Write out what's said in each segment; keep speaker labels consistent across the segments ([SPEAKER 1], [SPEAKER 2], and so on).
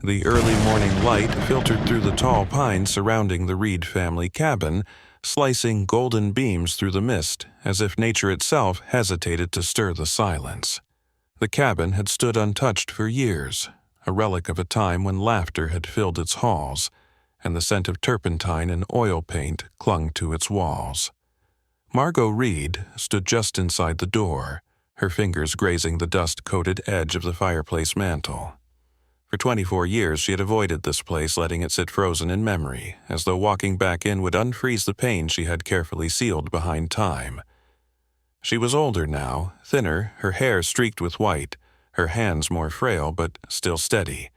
[SPEAKER 1] The early morning light filtered through the tall pines surrounding the Reed family cabin, slicing golden beams through the mist as if nature itself hesitated to stir the silence. The cabin had stood untouched for years, a relic of a time when laughter had filled its halls, and the scent of turpentine and oil paint clung to its walls. Margot Reed stood just inside the door, her fingers grazing the dust-coated edge of the fireplace mantel. For 24 years she had avoided this place, letting it sit frozen in memory, as though walking back in would unfreeze the pain she had carefully sealed behind time. She was older now, thinner, her hair streaked with white, her hands more frail but still steady.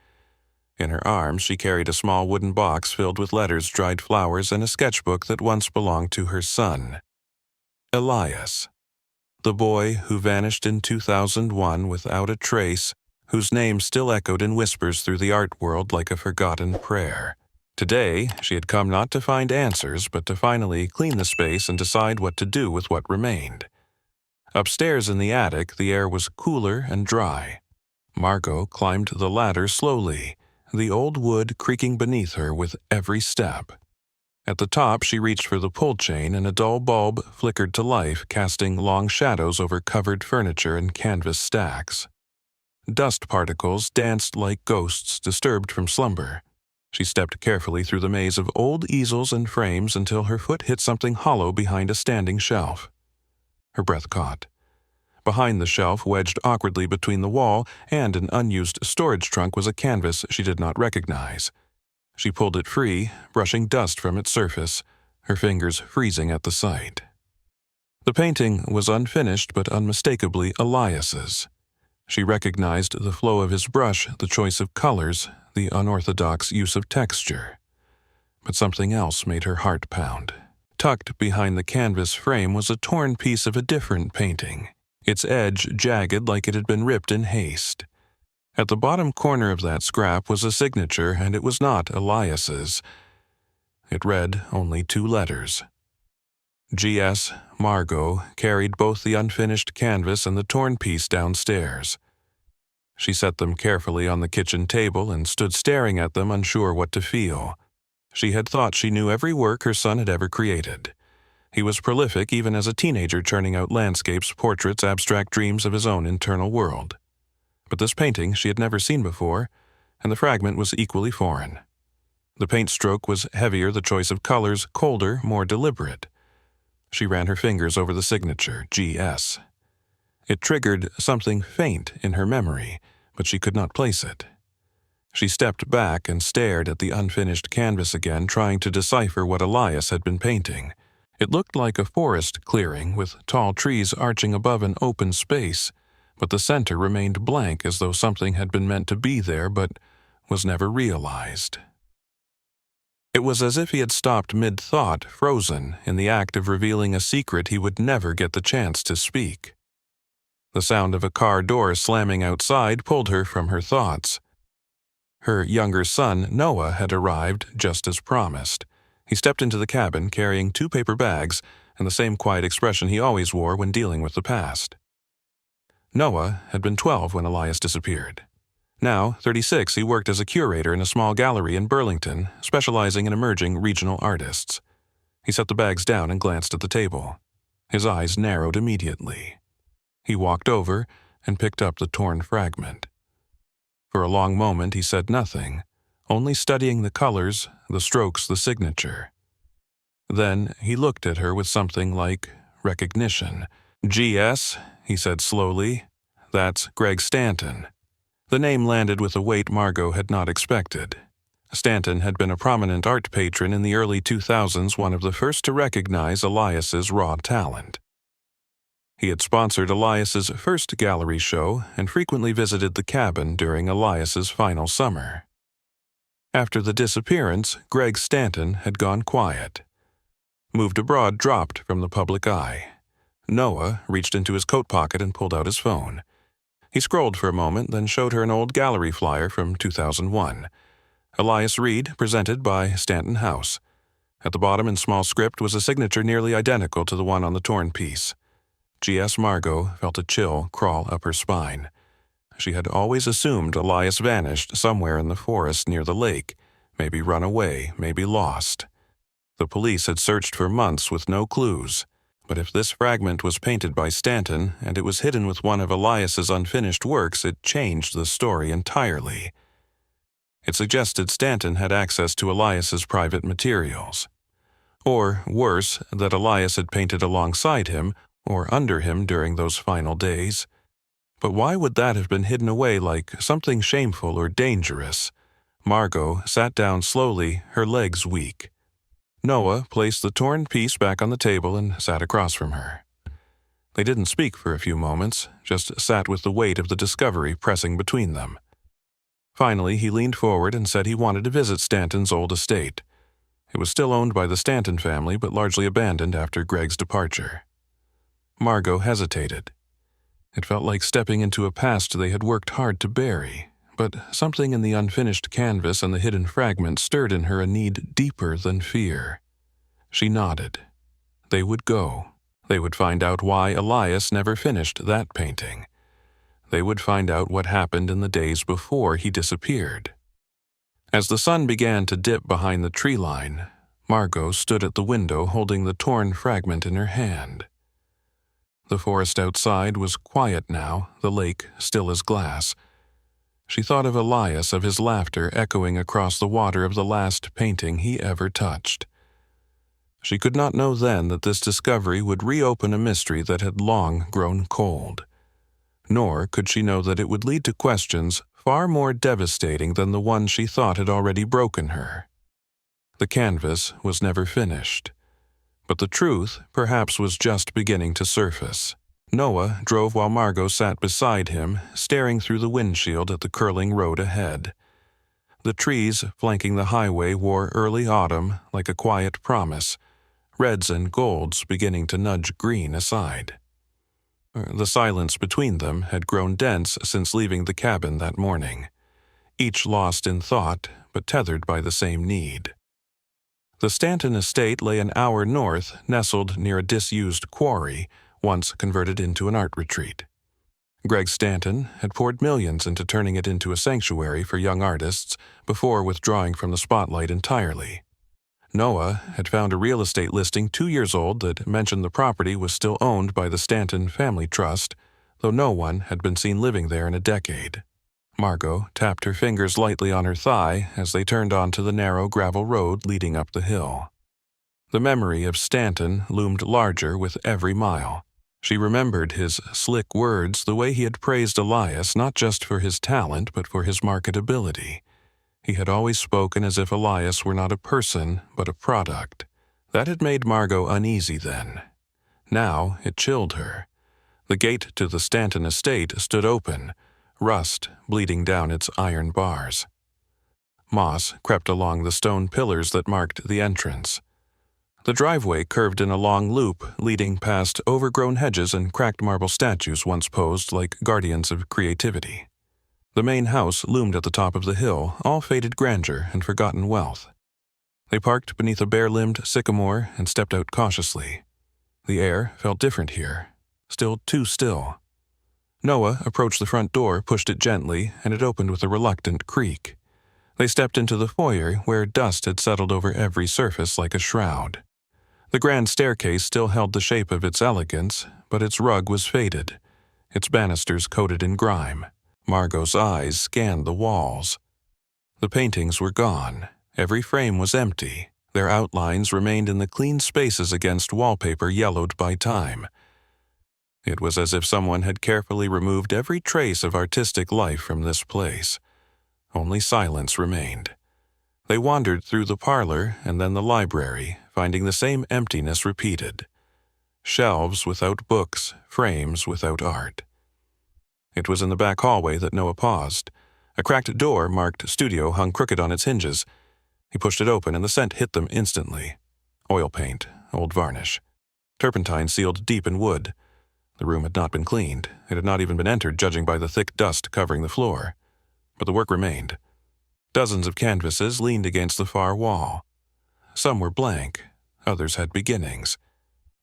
[SPEAKER 1] In her arms she carried a small wooden box filled with letters, dried flowers, and a sketchbook that once belonged to her son, Elias. The boy who vanished in 2001 without a trace, whose name still echoed in whispers through the art world like a forgotten prayer. Today, she had come not to find answers, but to finally clean the space and decide what to do with what remained. Upstairs in the attic, the air was cooler and dry. Margot climbed the ladder slowly, the old wood creaking beneath her with every step. At the top, she reached for the pull chain, and a dull bulb flickered to life, casting long shadows over covered furniture and canvas stacks. Dust particles danced like ghosts disturbed from slumber. She stepped carefully through the maze of old easels and frames until her foot hit something hollow behind a standing shelf. Her breath caught. Behind the shelf, wedged awkwardly between the wall and an unused storage trunk, was a canvas she did not recognize. She pulled it free, brushing dust from its surface, her fingers freezing at the sight. The painting was unfinished but unmistakably Elias's. She recognized the flow of his brush, the choice of colors, the unorthodox use of texture. But something else made her heart pound. Tucked behind the canvas frame was a torn piece of a different painting, its edge jagged like it had been ripped in haste. At the bottom corner of that scrap was a signature, and it was not Elias's. It read only 2 letters. G.S. Margot carried both the unfinished canvas and the torn piece downstairs. She set them carefully on the kitchen table and stood staring at them, unsure what to feel. She had thought she knew every work her son had ever created. He was prolific even as a teenager, churning out landscapes, portraits, abstract dreams of his own internal world. But this painting she had never seen before, and the fragment was equally foreign. The paint stroke was heavier, the choice of colors colder, more deliberate. She ran her fingers over the signature, G.S. It triggered something faint in her memory, but she could not place it. She stepped back and stared at the unfinished canvas again, trying to decipher what Elias had been painting. It looked like a forest clearing with tall trees arching above an open space, but the center remained blank, as though something had been meant to be there but was never realized. It was as if he had stopped mid-thought, frozen, in the act of revealing a secret he would never get the chance to speak. The sound of a car door slamming outside pulled her from her thoughts. Her younger son, Noah, had arrived just as promised. He stepped into the cabin carrying 2 paper bags and the same quiet expression he always wore when dealing with the past. Noah had been 12 when Elias disappeared. Now, 36, he worked as a curator in a small gallery in Burlington, specializing in emerging regional artists. He set the bags down and glanced at the table. His eyes narrowed immediately. He walked over and picked up the torn fragment. For a long moment he said nothing, only studying the colors, the strokes, the signature. Then he looked at her with something like recognition. "G.S.," he said slowly. "That's Greg Stanton." The name landed with a weight Margot had not expected. Stanton had been a prominent art patron in the early 2000s, one of the first to recognize Elias's raw talent. He had sponsored Elias's first gallery show and frequently visited the cabin during Elias's final summer. After the disappearance, Greg Stanton had gone quiet. Moved Abroad dropped from the public eye. Noah reached into his coat pocket and pulled out his phone. He scrolled for a moment, then showed her an old gallery flyer from 2001. Elias Reed, presented by Stanton House. At the bottom in small script was a signature nearly identical to the one on the torn piece. G.S. Margot felt a chill crawl up her spine. She had always assumed Elias vanished somewhere in the forest near the lake, maybe run away, maybe lost. The police had searched for months with no clues, but if this fragment was painted by Stanton and it was hidden with one of Elias's unfinished works, it changed the story entirely. It suggested Stanton had access to Elias's private materials. Or, worse, that Elias had painted alongside him or under him during those final days. But why would that have been hidden away like something shameful or dangerous? Margot sat down slowly, her legs weak. Noah placed the torn piece back on the table and sat across from her. They didn't speak for a few moments, just sat with the weight of the discovery pressing between them. Finally, he leaned forward and said he wanted to visit Stanton's old estate. It was still owned by the Stanton family, but largely abandoned after Greg's departure. Margot hesitated. It felt like stepping into a past they had worked hard to bury, but something in the unfinished canvas and the hidden fragment stirred in her a need deeper than fear. She nodded. They would go. They would find out why Elias never finished that painting. They would find out what happened in the days before he disappeared. As the sun began to dip behind the tree line, Margot stood at the window holding the torn fragment in her hand. The forest outside was quiet now, the lake still as glass. She thought of Elias, of his laughter echoing across the water of the last painting he ever touched. She could not know then that this discovery would reopen a mystery that had long grown cold. Nor could she know that it would lead to questions far more devastating than the one she thought had already broken her. The canvas was never finished. But the truth, perhaps, was just beginning to surface. Noah drove while Margot sat beside him, staring through the windshield at the curling road ahead. The trees flanking the highway wore early autumn like a quiet promise, reds and golds beginning to nudge green aside. The silence between them had grown dense since leaving the cabin that morning, each lost in thought but tethered by the same need. The Stanton estate lay an hour north, nestled near a disused quarry, once converted into an art retreat. Greg Stanton had poured millions into turning it into a sanctuary for young artists before withdrawing from the spotlight entirely. Noah had found a real estate listing 2 years old that mentioned the property was still owned by the Stanton Family Trust, though no one had been seen living there in a decade. Margot tapped her fingers lightly on her thigh as they turned onto the narrow gravel road leading up the hill. The memory of Stanton loomed larger with every mile. She remembered his slick words, the way he had praised Elias not just for his talent but for his marketability. He had always spoken as if Elias were not a person but a product. That had made Margot uneasy then. Now it chilled her. The gate to the Stanton estate stood open, rust bleeding down its iron bars. Moss crept along the stone pillars that marked the entrance. The driveway curved in a long loop, leading past overgrown hedges and cracked marble statues once posed like guardians of creativity. The main house loomed at the top of the hill, all faded grandeur and forgotten wealth. They parked beneath a bare-limbed sycamore and stepped out cautiously. The air felt different here, still too still. Noah approached the front door, pushed it gently, and it opened with a reluctant creak. They stepped into the foyer, where dust had settled over every surface like a shroud. The grand staircase still held the shape of its elegance, but its rug was faded, its banisters coated in grime. Margot's eyes scanned the walls. The paintings were gone. Every frame was empty. Their outlines remained in the clean spaces against wallpaper yellowed by time. It was as if someone had carefully removed every trace of artistic life from this place. Only silence remained. They wandered through the parlor and then the library, finding the same emptiness repeated. Shelves without books, frames without art. It was in the back hallway that Noah paused. A cracked door marked studio hung crooked on its hinges. He pushed it open and the scent hit them instantly. Oil paint, old varnish. Turpentine sealed deep in wood. The room had not been cleaned. It had not even been entered, judging by the thick dust covering the floor. But the work remained. Dozens of canvases leaned against the far wall. Some were blank, others had beginnings.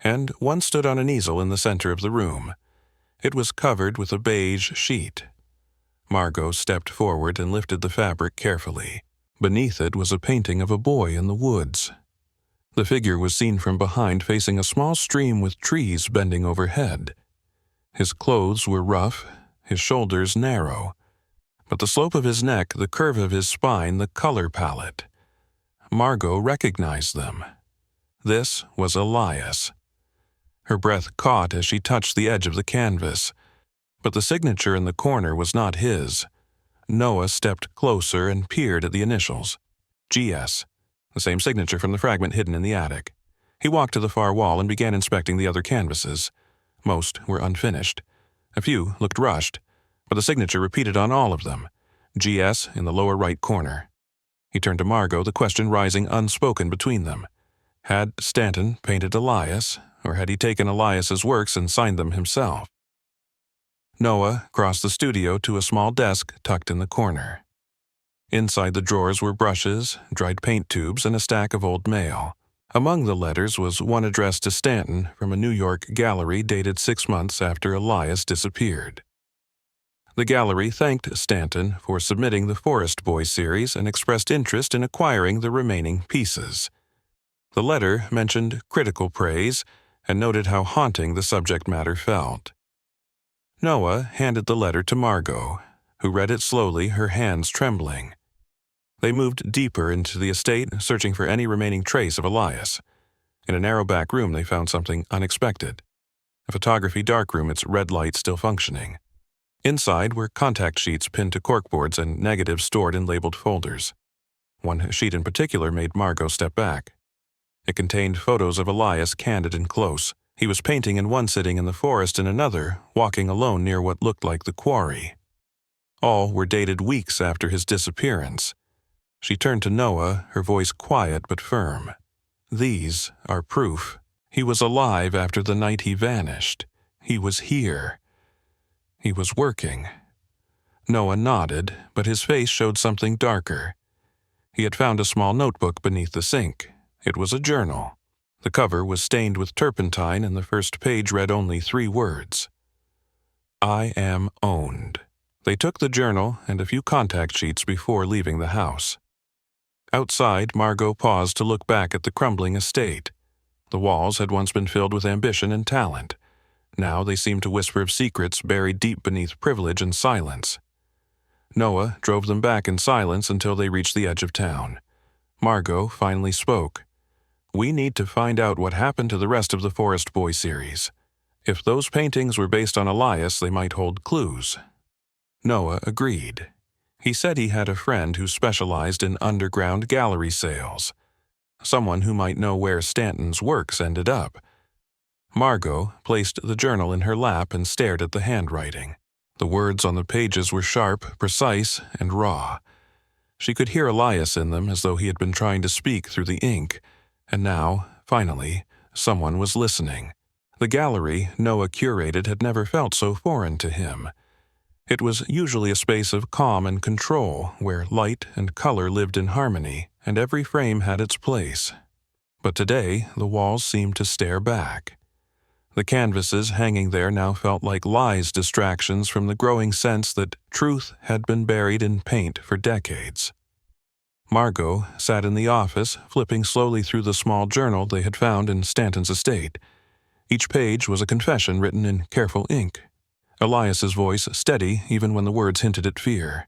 [SPEAKER 1] And one stood on an easel in the center of the room. It was covered with a beige sheet. Margot stepped forward and lifted the fabric carefully. Beneath it was a painting of a boy in the woods. The figure was seen from behind facing a small stream with trees bending overhead. His clothes were rough, his shoulders narrow, but the slope of his neck, the curve of his spine, the color palette. Margot recognized them. This was Elias. Her breath caught as she touched the edge of the canvas, but the signature in the corner was not his. Noah stepped closer and peered at the initials. GS, the same signature from the fragment hidden in the attic. He walked to the far wall and began inspecting the other canvases. Most were unfinished. A few looked rushed, but the signature repeated on all of them. GS in the lower right corner. He turned to Margot, the question rising unspoken between them. Had Stanton painted Elias, or had he taken Elias's works and signed them himself? Noah crossed the studio to a small desk tucked in the corner. Inside the drawers were brushes, dried paint tubes, and a stack of old mail. Among the letters was one addressed to Stanton from a New York gallery dated 6 months after Elias disappeared. The gallery thanked Stanton for submitting the Forest Boy series and expressed interest in acquiring the remaining pieces. The letter mentioned critical praise and noted how haunting the subject matter felt. Noah handed the letter to Margot, who read it slowly, her hands trembling. They moved deeper into the estate, searching for any remaining trace of Elias. In a narrow back room, they found something unexpected. A photography darkroom, its red light still functioning. Inside were contact sheets pinned to corkboards and negatives stored in labeled folders. One sheet in particular made Margot step back. It contained photos of Elias candid and close. He was painting in one sitting in the forest and another walking alone near what looked like the quarry. All were dated weeks after his disappearance. She turned to Noah, her voice quiet but firm. These are proof. He was alive after the night he vanished. He was here. He was working. Noah nodded, but his face showed something darker. He had found a small notebook beneath the sink. It was a journal. The cover was stained with turpentine, and the first page read only 3 words. I am owned. They took the journal and a few contact sheets before leaving the house. Outside, Margot paused to look back at the crumbling estate. The walls had once been filled with ambition and talent. Now they seemed to whisper of secrets buried deep beneath privilege and silence. Noah drove them back in silence until they reached the edge of town. Margot finally spoke. We need to find out what happened to the rest of the Forest Boy series. If those paintings were based on Elias, they might hold clues. Noah agreed. He said he had a friend who specialized in underground gallery sales. Someone who might know where Stanton's works ended up. Margot placed the journal in her lap and stared at the handwriting. The words on the pages were sharp, precise, and raw. She could hear Elias in them as though he had been trying to speak through the ink. And now, finally, someone was listening. The gallery Noah curated had never felt so foreign to him. It was usually a space of calm and control, where light and color lived in harmony, and every frame had its place. But today, the walls seemed to stare back. The canvases hanging there now felt like lies, distractions from the growing sense that truth had been buried in paint for decades. Margot sat in the office, flipping slowly through the small journal they had found in Stanton's estate. Each page was a confession written in careful ink. Elias's voice steady even when the words hinted at fear.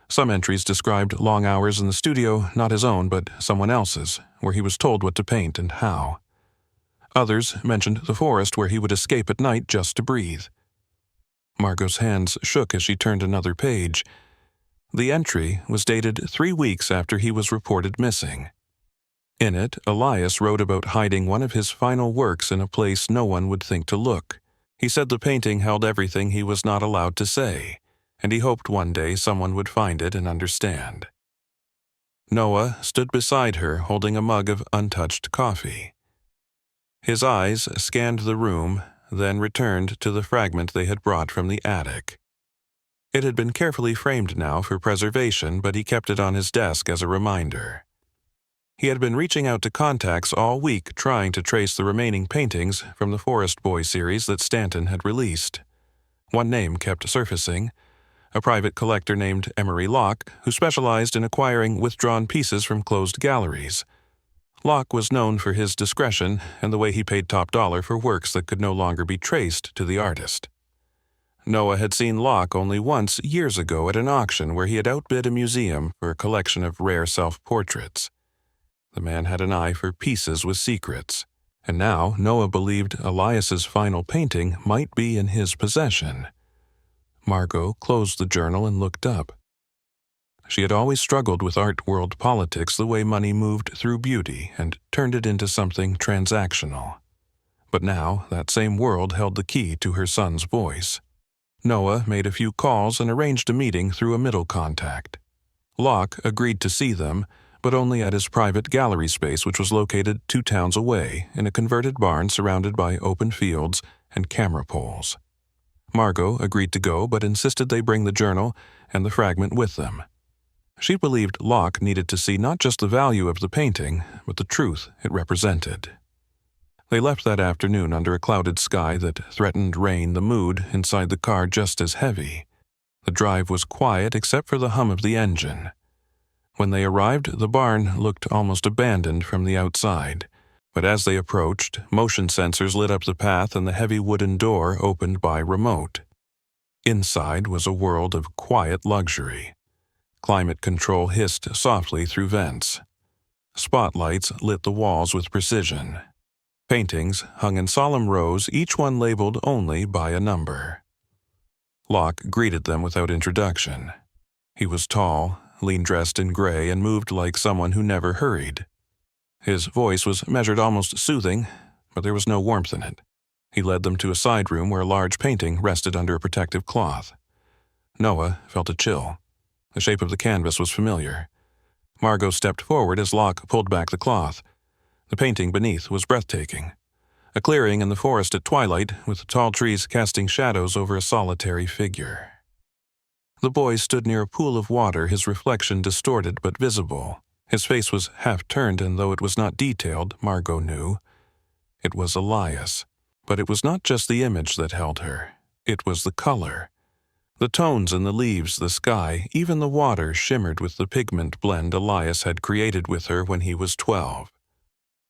[SPEAKER 1] Some entries described long hours in the studio, not his own but someone else's, where he was told what to paint and how. Others mentioned the forest where he would escape at night just to breathe. Margot's hands shook as she turned another page. The entry was dated 3 weeks after he was reported missing. In it, Elias wrote about hiding one of his final works in a place no one would think to look. He said the painting held everything he was not allowed to say, and he hoped one day someone would find it and understand. Noah stood beside her holding a mug of untouched coffee. His eyes scanned the room, then returned to the fragment they had brought from the attic. It had been carefully framed now for preservation, but he kept it on his desk as a reminder. He had been reaching out to contacts all week trying to trace the remaining paintings from the Forest Boy series that Stanton had released. One name kept surfacing, a private collector named Emery Locke who specialized in acquiring withdrawn pieces from closed galleries. Locke was known for his discretion and the way he paid top dollar for works that could no longer be traced to the artist. Noah had seen Locke only once years ago at an auction where he had outbid a museum for a collection of rare self-portraits. The man had an eye for pieces with secrets, and now Noah believed Elias's final painting might be in his possession. Margot closed the journal and looked up. She had always struggled with art world politics the way money moved through beauty and turned it into something transactional. But now that same world held the key to her son's voice. Noah made a few calls and arranged a meeting through a middle contact. Locke agreed to see them, but only at his private gallery space, which was located 2 towns away in a converted barn surrounded by open fields and camera poles. Margot agreed to go, but insisted they bring the journal and the fragment with them. She believed Locke needed to see not just the value of the painting, but the truth it represented. They left that afternoon under a clouded sky that threatened rain, the mood inside the car just as heavy. The drive was quiet except for the hum of the engine. When they arrived, the barn looked almost abandoned from the outside, but as they approached, motion sensors lit up the path and the heavy wooden door opened by remote. Inside was a world of quiet luxury. Climate control hissed softly through vents. Spotlights lit the walls with precision. Paintings hung in solemn rows, each one labeled only by a number. Locke greeted them without introduction. He was tall, lean-dressed in gray, and moved like someone who never hurried. His voice was measured, almost soothing, but there was no warmth in it. He led them to a side room where a large painting rested under a protective cloth. Noah felt a chill. The shape of the canvas was familiar. Margot stepped forward as Locke pulled back the cloth. The painting beneath was breathtaking. A clearing in the forest at twilight, with tall trees casting shadows over a solitary figure. The boy stood near a pool of water, his reflection distorted but visible. His face was half-turned, and though it was not detailed, Margot knew. It was Elias. But it was not just the image that held her. It was the color. The tones in the leaves, the sky, even the water shimmered with the pigment blend Elias had created with her when he was 12.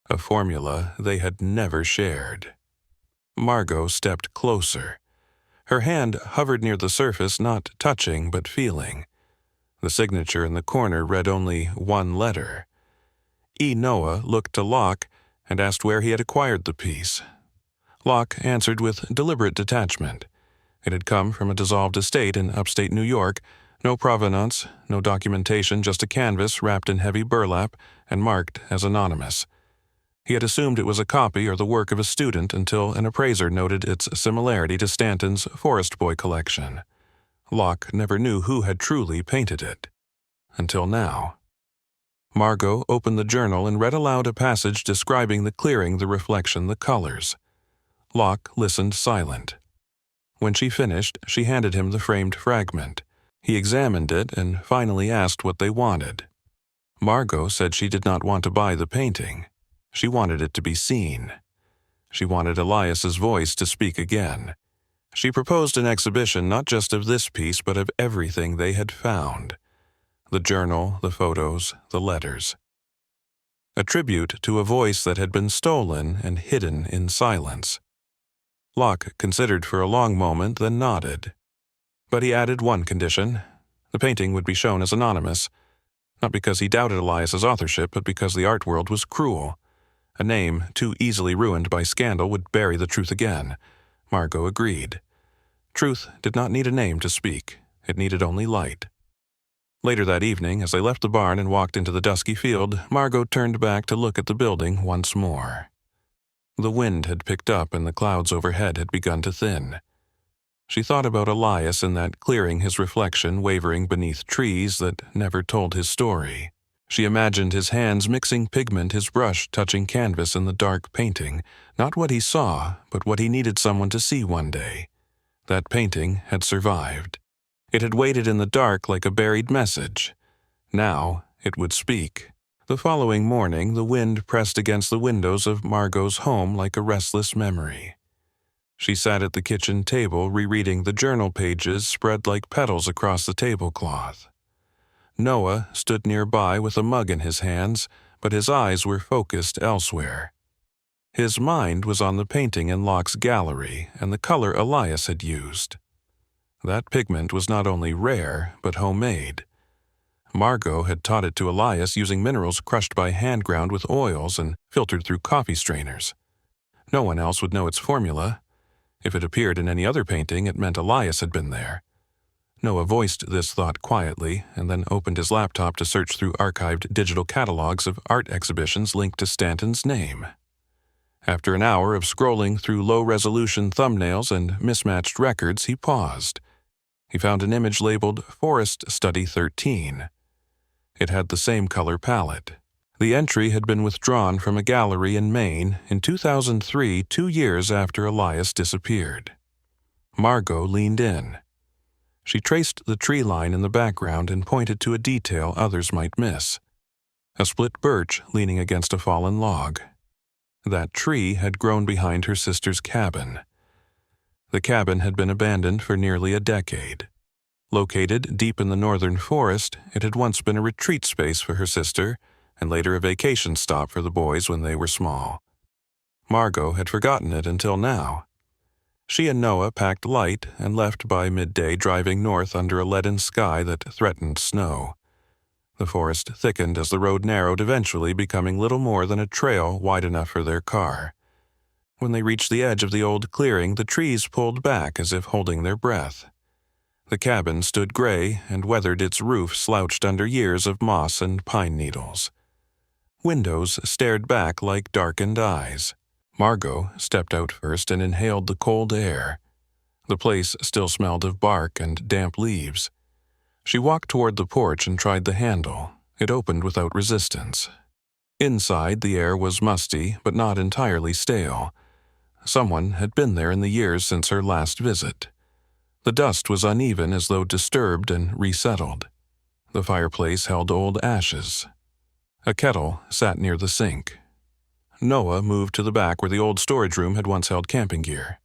[SPEAKER 1] A formula they had never shared. Margot stepped closer. Her hand hovered near the surface, not touching but feeling. The signature in the corner read only one letter. E. Noah looked to Locke and asked where he had acquired the piece. Locke answered with deliberate detachment. It had come from a dissolved estate in upstate New York, no provenance, no documentation, just a canvas wrapped in heavy burlap and marked as anonymous. He had assumed it was a copy or the work of a student until an appraiser noted its similarity to Stanton's Forest Boy collection. Locke never knew who had truly painted it. Until now. Margot opened the journal and read aloud a passage describing the clearing, the reflection, the colors. Locke listened silent. When she finished, she handed him the framed fragment. He examined it and finally asked what they wanted. Margot said she did not want to buy the painting. She wanted it to be seen. She wanted Elias's voice to speak again. She proposed an exhibition not just of this piece but of everything they had found. The journal, the photos, the letters. A tribute to a voice that had been stolen and hidden in silence. Locke considered for a long moment, then nodded. But he added one condition. The painting would be shown as anonymous, not because he doubted Elias's authorship, but because the art world was cruel. A name too easily ruined by scandal would bury the truth again. Margot agreed. Truth did not need a name to speak. It needed only light. Later that evening, as they left the barn and walked into the dusky field, Margot turned back to look at the building once more. The wind had picked up and the clouds overhead had begun to thin. She thought about Elias in that clearing, his reflection wavering beneath trees that never told his story. She imagined his hands mixing pigment, his brush touching canvas in the dark painting, not what he saw, but what he needed someone to see one day. That painting had survived. It had waited in the dark like a buried message. Now it would speak. The following morning, the wind pressed against the windows of Margot's home like a restless memory. She sat at the kitchen table rereading the journal pages spread like petals across the tablecloth. Noah stood nearby with a mug in his hands, but his eyes were focused elsewhere. His mind was on the painting in Locke's gallery and the color Elias had used. That pigment was not only rare, but homemade. Margot had taught it to Elias using minerals crushed by hand ground with oils and filtered through coffee strainers. No one else would know its formula. If it appeared in any other painting, it meant Elias had been there. Noah voiced this thought quietly and then opened his laptop to search through archived digital catalogs of art exhibitions linked to Stanton's name. After an hour of scrolling through low-resolution thumbnails and mismatched records, he paused. He found an image labeled Forest Study 13. It had the same color palette. The entry had been withdrawn from a gallery in Maine in 2003, 2 years after Elias disappeared. Margot leaned in. She traced the tree line in the background and pointed to a detail others might miss. A split birch leaning against a fallen log. That tree had grown behind her sister's cabin. The cabin had been abandoned for nearly a decade. Located deep in the northern forest, it had once been a retreat space for her sister, and later a vacation stop for the boys when they were small. Margot had forgotten it until now. She and Noah packed light and left by midday, driving north under a leaden sky that threatened snow. The forest thickened as the road narrowed, eventually becoming little more than a trail wide enough for their car. When they reached the edge of the old clearing, the trees pulled back as if holding their breath. The cabin stood gray and weathered, its roof slouched under years of moss and pine needles. Windows stared back like darkened eyes. Margot stepped out first and inhaled the cold air. The place still smelled of bark and damp leaves. She walked toward the porch and tried the handle. It opened without resistance. Inside, the air was musty, but not entirely stale. Someone had been there in the years since her last visit. The dust was uneven, as though disturbed and resettled. The fireplace held old ashes. A kettle sat near the sink. Noah moved to the back where the old storage room had once held camping gear.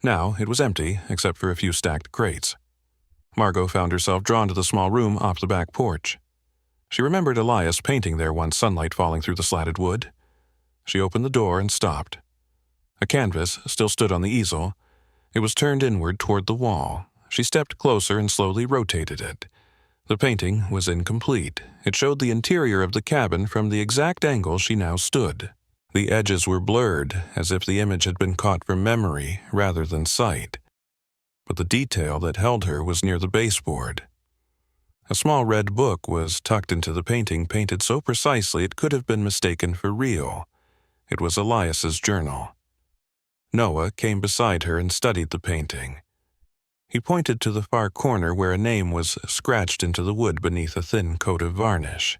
[SPEAKER 1] Now it was empty, except for a few stacked crates. Margot found herself drawn to the small room off the back porch. She remembered Elias painting there once, sunlight falling through the slatted wood. She opened the door and stopped. A canvas still stood on the easel. It was turned inward toward the wall. She stepped closer and slowly rotated it. The painting was incomplete. It showed the interior of the cabin from the exact angle she now stood. The edges were blurred, as if the image had been caught from memory rather than sight. But the detail that held her was near the baseboard. A small red book was tucked into the painting, painted so precisely it could have been mistaken for real. It was Elias's journal. Noah came beside her and studied the painting. He pointed to the far corner where a name was scratched into the wood beneath a thin coat of varnish.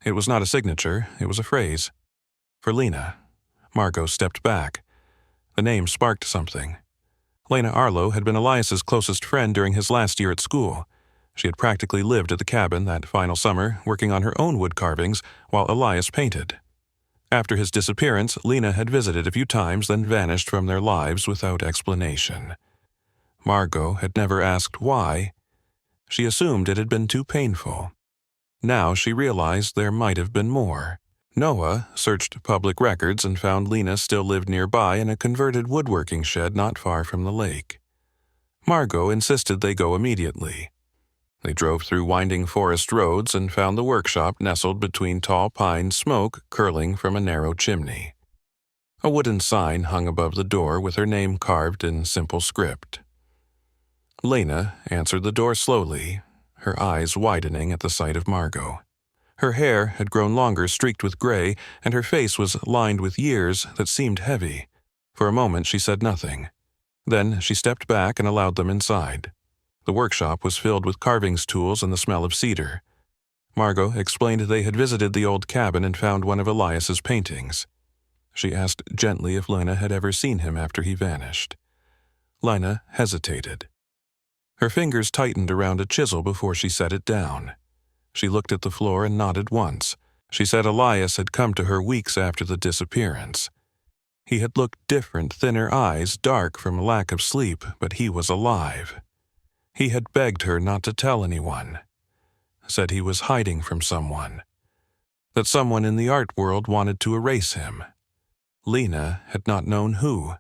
[SPEAKER 1] It was not a signature, it was a phrase. For Lena. Margot stepped back. The name sparked something. Lena Arlo had been Elias's closest friend during his last year at school. She had practically lived at the cabin that final summer, working on her own wood carvings while Elias painted. After his disappearance, Lena had visited a few times, then vanished from their lives without explanation. Margot had never asked why. She assumed it had been too painful. Now she realized there might have been more. Noah searched public records and found Lena still lived nearby in a converted woodworking shed not far from the lake. Margot insisted they go immediately. They drove through winding forest roads and found the workshop nestled between tall pines, smoke curling from a narrow chimney. A wooden sign hung above the door with her name carved in simple script. Lena answered the door slowly, her eyes widening at the sight of Margot. Her hair had grown longer, streaked with gray, and her face was lined with years that seemed heavy. For a moment she said nothing. Then she stepped back and allowed them inside. The workshop was filled with carvings tools and the smell of cedar. Margot explained they had visited the old cabin and found one of Elias's paintings. She asked gently if Lena had ever seen him after he vanished. Lena hesitated. Her fingers tightened around a chisel before she set it down. She looked at the floor and nodded once. She said Elias had come to her weeks after the disappearance. He had looked different, thinner eyes, dark from lack of sleep, but he was alive. He had begged her not to tell anyone, said he was hiding from someone, that someone in the art world wanted to erase him. Lena had not known who.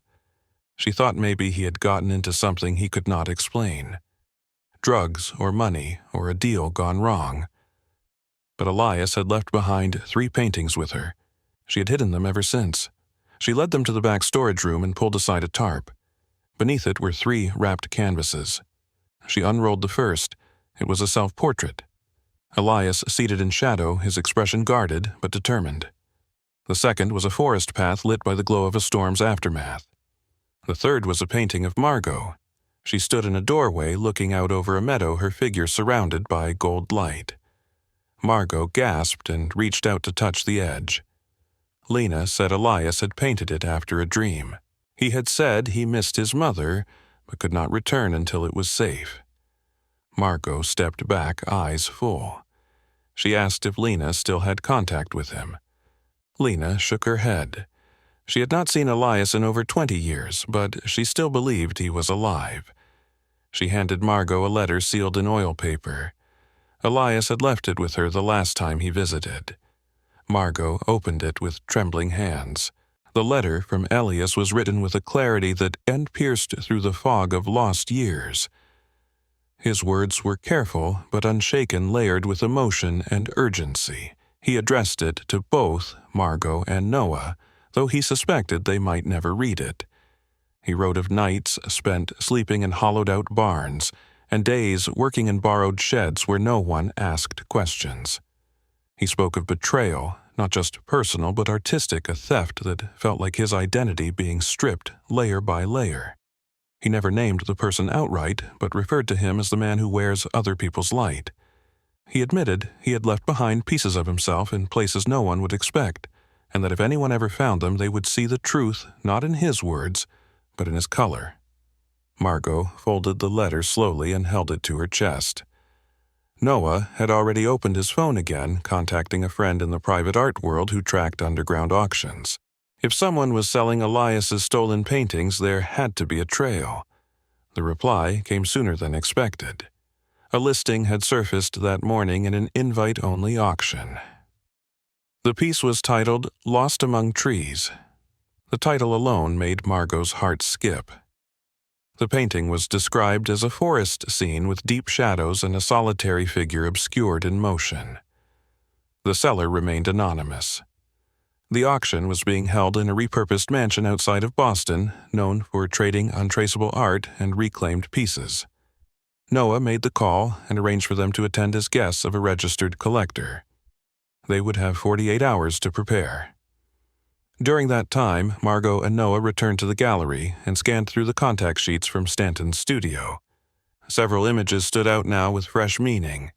[SPEAKER 1] She thought maybe he had gotten into something he could not explain. Drugs or money or a deal gone wrong. But Elias had left behind 3 paintings with her. She had hidden them ever since. She led them to the back storage room and pulled aside a tarp. Beneath it were 3 wrapped canvases. She unrolled the first. It was a self-portrait. Elias seated in shadow, his expression guarded but determined. The second was a forest path lit by the glow of a storm's aftermath. The third was a painting of Margot. She stood in a doorway looking out over a meadow, her figure surrounded by gold light. Margot gasped and reached out to touch the edge. Lena said Elias had painted it after a dream. He had said he missed his mother, but could not return until it was safe. Margot stepped back, eyes full. She asked if Lena still had contact with him. Lena shook her head. She had not seen Elias in over 20 years, but she still believed he was alive. She handed Margot a letter sealed in oil paper. Elias had left it with her the last time he visited. Margot opened it with trembling hands. The letter from Elias was written with a clarity that pierced through the fog of lost years. His words were careful but unshaken, layered with emotion and urgency. He addressed it to both Margot and Noah, though he suspected they might never read it. He wrote of nights spent sleeping in hollowed-out barns and days working in borrowed sheds where no one asked questions. He spoke of betrayal, not just personal but artistic, a theft that felt like his identity being stripped layer by layer. He never named the person outright, but referred to him as the man who wears other people's light. He admitted he had left behind pieces of himself in places no one would expect, and that if anyone ever found them, they would see the truth not in his words, but in his color. Margot folded the letter slowly and held it to her chest. Noah had already opened his phone again, contacting a friend in the private art world who tracked underground auctions. If someone was selling Elias's stolen paintings, there had to be a trail. The reply came sooner than expected. A listing had surfaced that morning in an invite-only auction. The piece was titled Lost Among Trees. The title alone made Margot's heart skip. The painting was described as a forest scene with deep shadows and a solitary figure obscured in motion. The seller remained anonymous. The auction was being held in a repurposed mansion outside of Boston, known for trading untraceable art and reclaimed pieces. Noah made the call and arranged for them to attend as guests of a registered collector. They would have 48 hours to prepare. During that time, Margot and Noah returned to the gallery and scanned through the contact sheets from Stanton's studio. Several images stood out now with fresh meaning.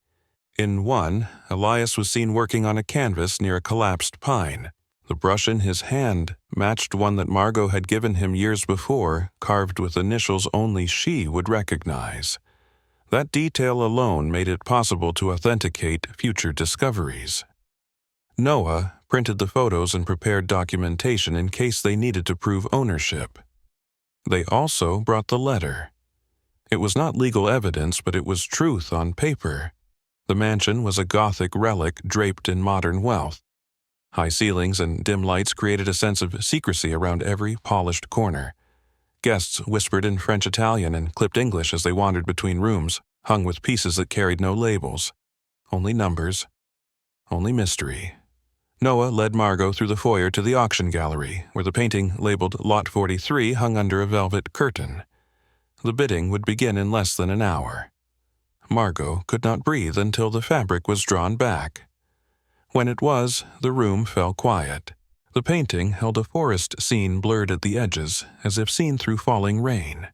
[SPEAKER 1] In one, Elias was seen working on a canvas near a collapsed pine. The brush in his hand matched one that Margot had given him years before, carved with initials only she would recognize. That detail alone made it possible to authenticate future discoveries. Noah printed the photos and prepared documentation in case they needed to prove ownership. They also brought the letter. It was not legal evidence, but it was truth on paper. The mansion was a Gothic relic draped in modern wealth. High ceilings and dim lights created a sense of secrecy around every polished corner. Guests whispered in French-Italian and clipped English as they wandered between rooms, hung with pieces that carried no labels. Only numbers. Only mystery. Noah led Margot through the foyer to the auction gallery, where the painting labeled Lot 43 hung under a velvet curtain. The bidding would begin in less than an hour. Margot could not breathe until the fabric was drawn back. When it was, the room fell quiet. The painting held a forest scene blurred at the edges, as if seen through falling rain.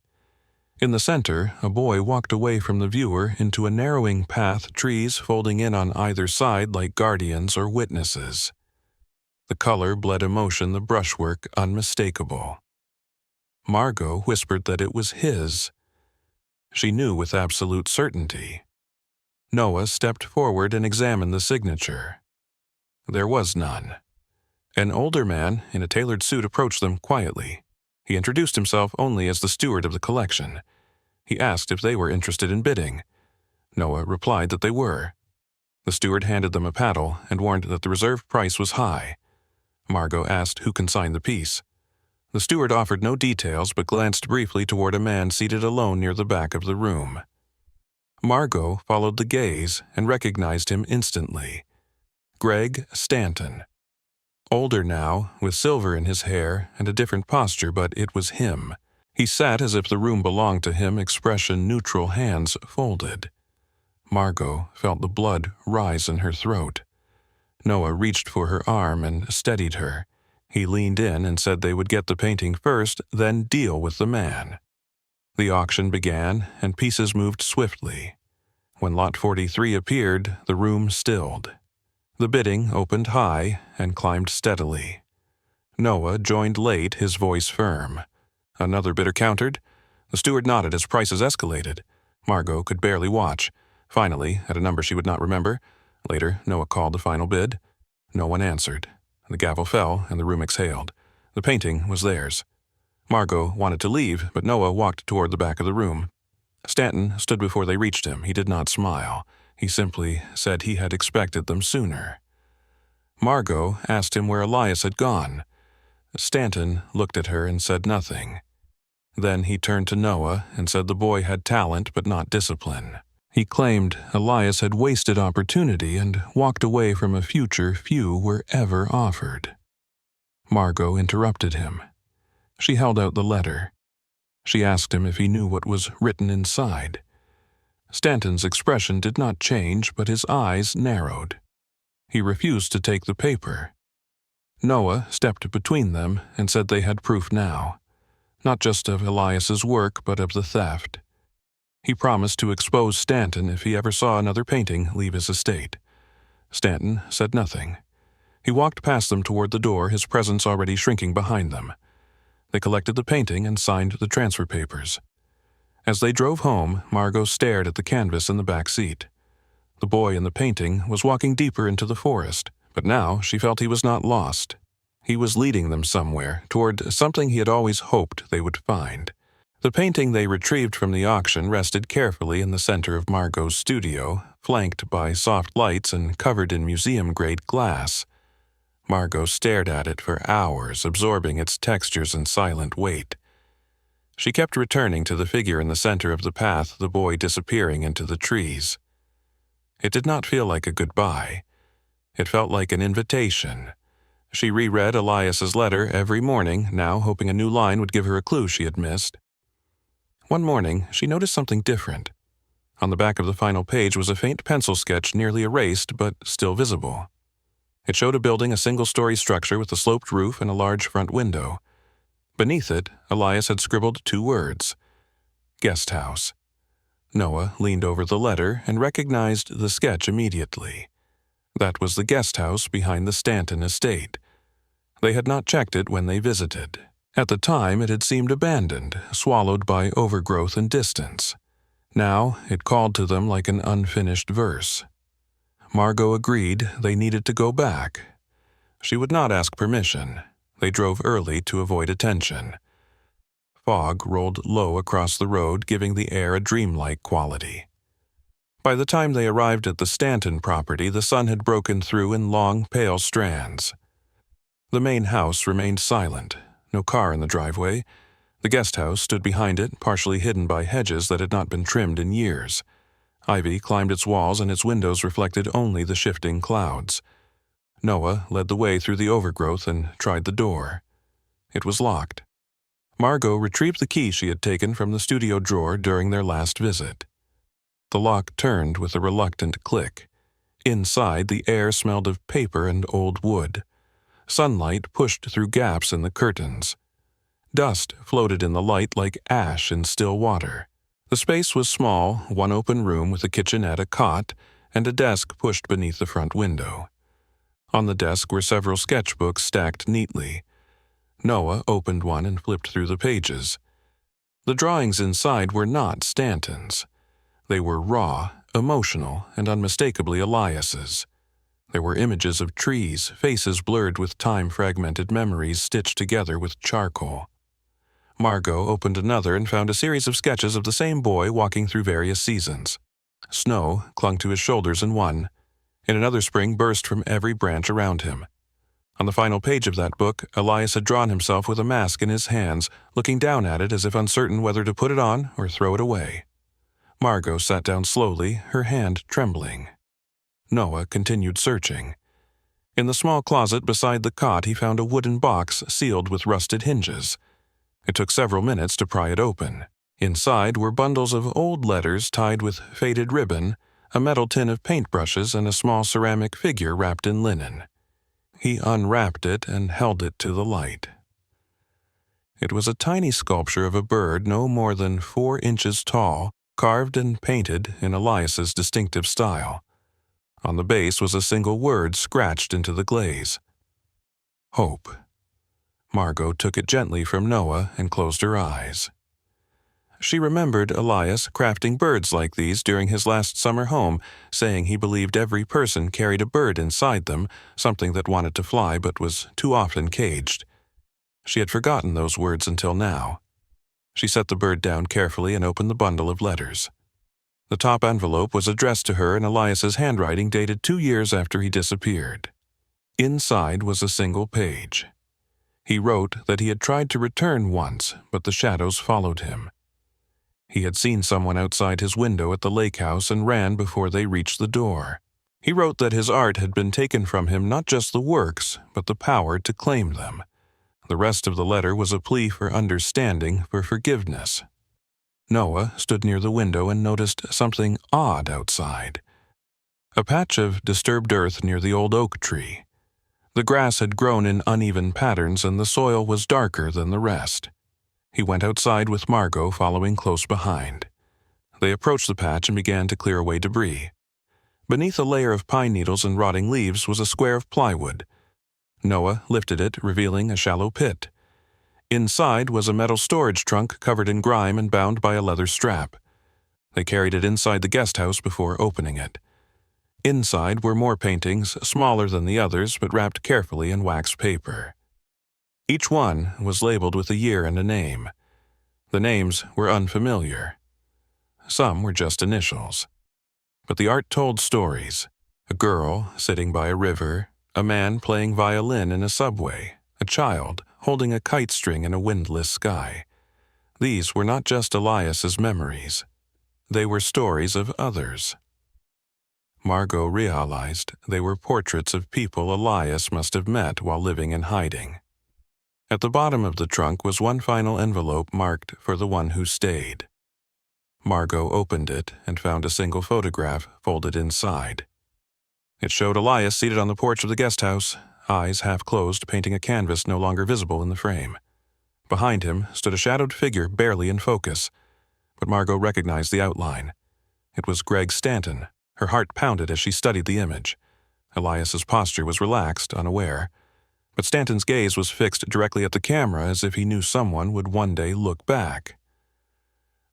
[SPEAKER 1] In the center, a boy walked away from the viewer into a narrowing path, trees folding in on either side like guardians or witnesses. The color bled emotion, the brushwork unmistakable. Margot whispered that it was his. She knew with absolute certainty. Noah stepped forward and examined the signature. There was none. An older man in a tailored suit approached them quietly. He introduced himself only as the steward of the collection. He asked if they were interested in bidding. Noah replied that they were. The steward handed them a paddle and warned that the reserve price was high. Margot asked who consigned the piece. The steward offered no details but glanced briefly toward a man seated alone near the back of the room. Margot followed the gaze and recognized him instantly. Greg Stanton. Older now, with silver in his hair and a different posture, but it was him. He sat as if the room belonged to him, expression neutral, hands folded. Margot felt the blood rise in her throat. Noah reached for her arm and steadied her. He leaned in and said they would get the painting first, then deal with the man. The auction began, and pieces moved swiftly. When Lot 43 appeared, the room stilled. The bidding opened high and climbed steadily. Noah joined late, his voice firm. Another bidder countered. The steward nodded as prices escalated. Margot could barely watch. Finally, at a number she would not remember, later Noah called the final bid. No one answered. The gavel fell and the room exhaled. The painting was theirs. Margot wanted to leave, but Noah walked toward the back of the room. Stanton stood before they reached him. He did not smile. He simply said he had expected them sooner. Margot asked him where Elias had gone. Stanton looked at her and said nothing. Then he turned to Noah and said the boy had talent but not discipline. He claimed Elias had wasted opportunity and walked away from a future few were ever offered. Margot interrupted him. She held out the letter. She asked him if he knew what was written inside. Stanton's expression did not change, but his eyes narrowed. He refused to take the paper. Noah stepped between them and said they had proof now, not just of Elias's work, but of the theft. He promised to expose Stanton if he ever saw another painting leave his estate. Stanton said nothing. He walked past them toward the door, his presence already shrinking behind them. They collected the painting and signed the transfer papers. As they drove home, Margot stared at the canvas in the back seat. The boy in the painting was walking deeper into the forest, but now she felt he was not lost. He was leading them somewhere, toward something he had always hoped they would find. The painting they retrieved from the auction rested carefully in the center of Margot's studio, flanked by soft lights and covered in museum-grade glass. Margot stared at it for hours, absorbing its textures and silent weight. She kept returning to the figure in the center of the path, the boy disappearing into the trees. It did not feel like a goodbye. It felt like an invitation. She reread Elias's letter every morning, now hoping a new line would give her a clue she had missed. One morning, she noticed something different. On the back of the final page was a faint pencil sketch nearly erased, but still visible. It showed a building, a single-story structure with a sloped roof and a large front window. Beneath it, Elias had scribbled 2 words, "Guest House." Noah leaned over the letter and recognized the sketch immediately. That was the guest house behind the Stanton estate. They had not checked it when they visited. At the time, it had seemed abandoned, swallowed by overgrowth and distance. Now, it called to them like an unfinished verse. Margot agreed they needed to go back. She would not ask permission. They drove early to avoid attention. Fog rolled low across the road, giving the air a dreamlike quality. By the time they arrived at the Stanton property, the sun had broken through in long, pale strands. The main house remained silent. No car in the driveway. The guest house stood behind it, partially hidden by hedges that had not been trimmed in years. Ivy climbed its walls and its windows reflected only the shifting clouds. Noah led the way through the overgrowth and tried the door. It was locked. Margot retrieved the key she had taken from the studio drawer during their last visit. The lock turned with a reluctant click. Inside, the air smelled of paper and old wood. Sunlight pushed through gaps in the curtains. Dust floated in the light like ash in still water. The space was small, one open room with a kitchenette, a cot, and a desk pushed beneath the front window. On the desk were several sketchbooks stacked neatly. Noah opened one and flipped through the pages. The drawings inside were not Stanton's. They were raw, emotional, and unmistakably Elias's. There were images of trees, faces blurred with time-fragmented memories stitched together with charcoal. Margot opened another and found a series of sketches of the same boy walking through various seasons. Snow clung to his shoulders in one, and another spring burst from every branch around him. On the final page of that book, Elias had drawn himself with a mask in his hands, looking down at it as if uncertain whether to put it on or throw it away. Margot sat down slowly, her hand trembling. Noah continued searching. In the small closet beside the cot, he found a wooden box sealed with rusted hinges. It took several minutes to pry it open. Inside were bundles of old letters tied with faded ribbon, a metal tin of paintbrushes, and a small ceramic figure wrapped in linen. He unwrapped it and held it to the light. It was a tiny sculpture of a bird no more than 4 inches tall, carved and painted in Elias's distinctive style. On the base was a single word scratched into the glaze. Hope. Margot took it gently from Noah and closed her eyes. She remembered Elias crafting birds like these during his last summer home, saying he believed every person carried a bird inside them, something that wanted to fly but was too often caged. She had forgotten those words until now. She set the bird down carefully and opened the bundle of letters. The top envelope was addressed to her in Elias's handwriting dated 2 years after he disappeared. Inside was a single page. He wrote that he had tried to return once, but the shadows followed him. He had seen someone outside his window at the lake house and ran before they reached the door. He wrote that his art had been taken from him, not just the works, but the power to claim them. The rest of the letter was a plea for understanding, for forgiveness. Noah stood near the window and noticed something odd outside. A patch of disturbed earth near the old oak tree. The grass had grown in uneven patterns and the soil was darker than the rest. He went outside with Margot following close behind. They approached the patch and began to clear away debris. Beneath a layer of pine needles and rotting leaves was a square of plywood. Noah lifted it, revealing a shallow pit. Inside was a metal storage trunk covered in grime and bound by a leather strap. They carried it inside the guest house before opening it. Inside were more paintings, smaller than the others, but wrapped carefully in wax paper. Each one was labeled with a year and a name. The names were unfamiliar. Some were just initials. But the art told stories. A girl sitting by a river, a man playing violin in a subway, a child holding a kite string in a windless sky. These were not just Elias's memories. They were stories of others. Margot realized they were portraits of people Elias must have met while living in hiding. At the bottom of the trunk was one final envelope marked for the one who stayed. Margot opened it and found a single photograph folded inside. It showed Elias seated on the porch of the guest house, eyes half closed, painting a canvas no longer visible in the frame. Behind him stood a shadowed figure barely in focus, but Margot recognized the outline. It was Greg Stanton. Her heart pounded as she studied the image. Elias's posture was relaxed, unaware, but Stanton's gaze was fixed directly at the camera as if he knew someone would one day look back.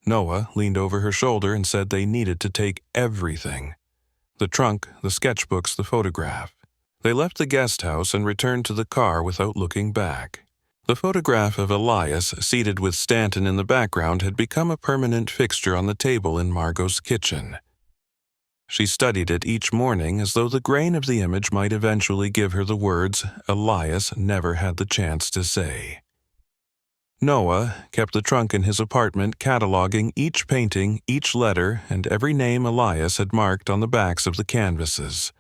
[SPEAKER 1] Noah leaned over her shoulder and said they needed to take everything. The trunk, the sketchbooks, the photograph. They left the guest house and returned to the car without looking back. The photograph of Elias, seated with Stanton in the background, had become a permanent fixture on the table in Margot's kitchen. She studied it each morning as though the grain of the image might eventually give her the words Elias never had the chance to say. Noah kept the trunk in his apartment, cataloging each painting, each letter, and every name Elias had marked on the backs of the canvases.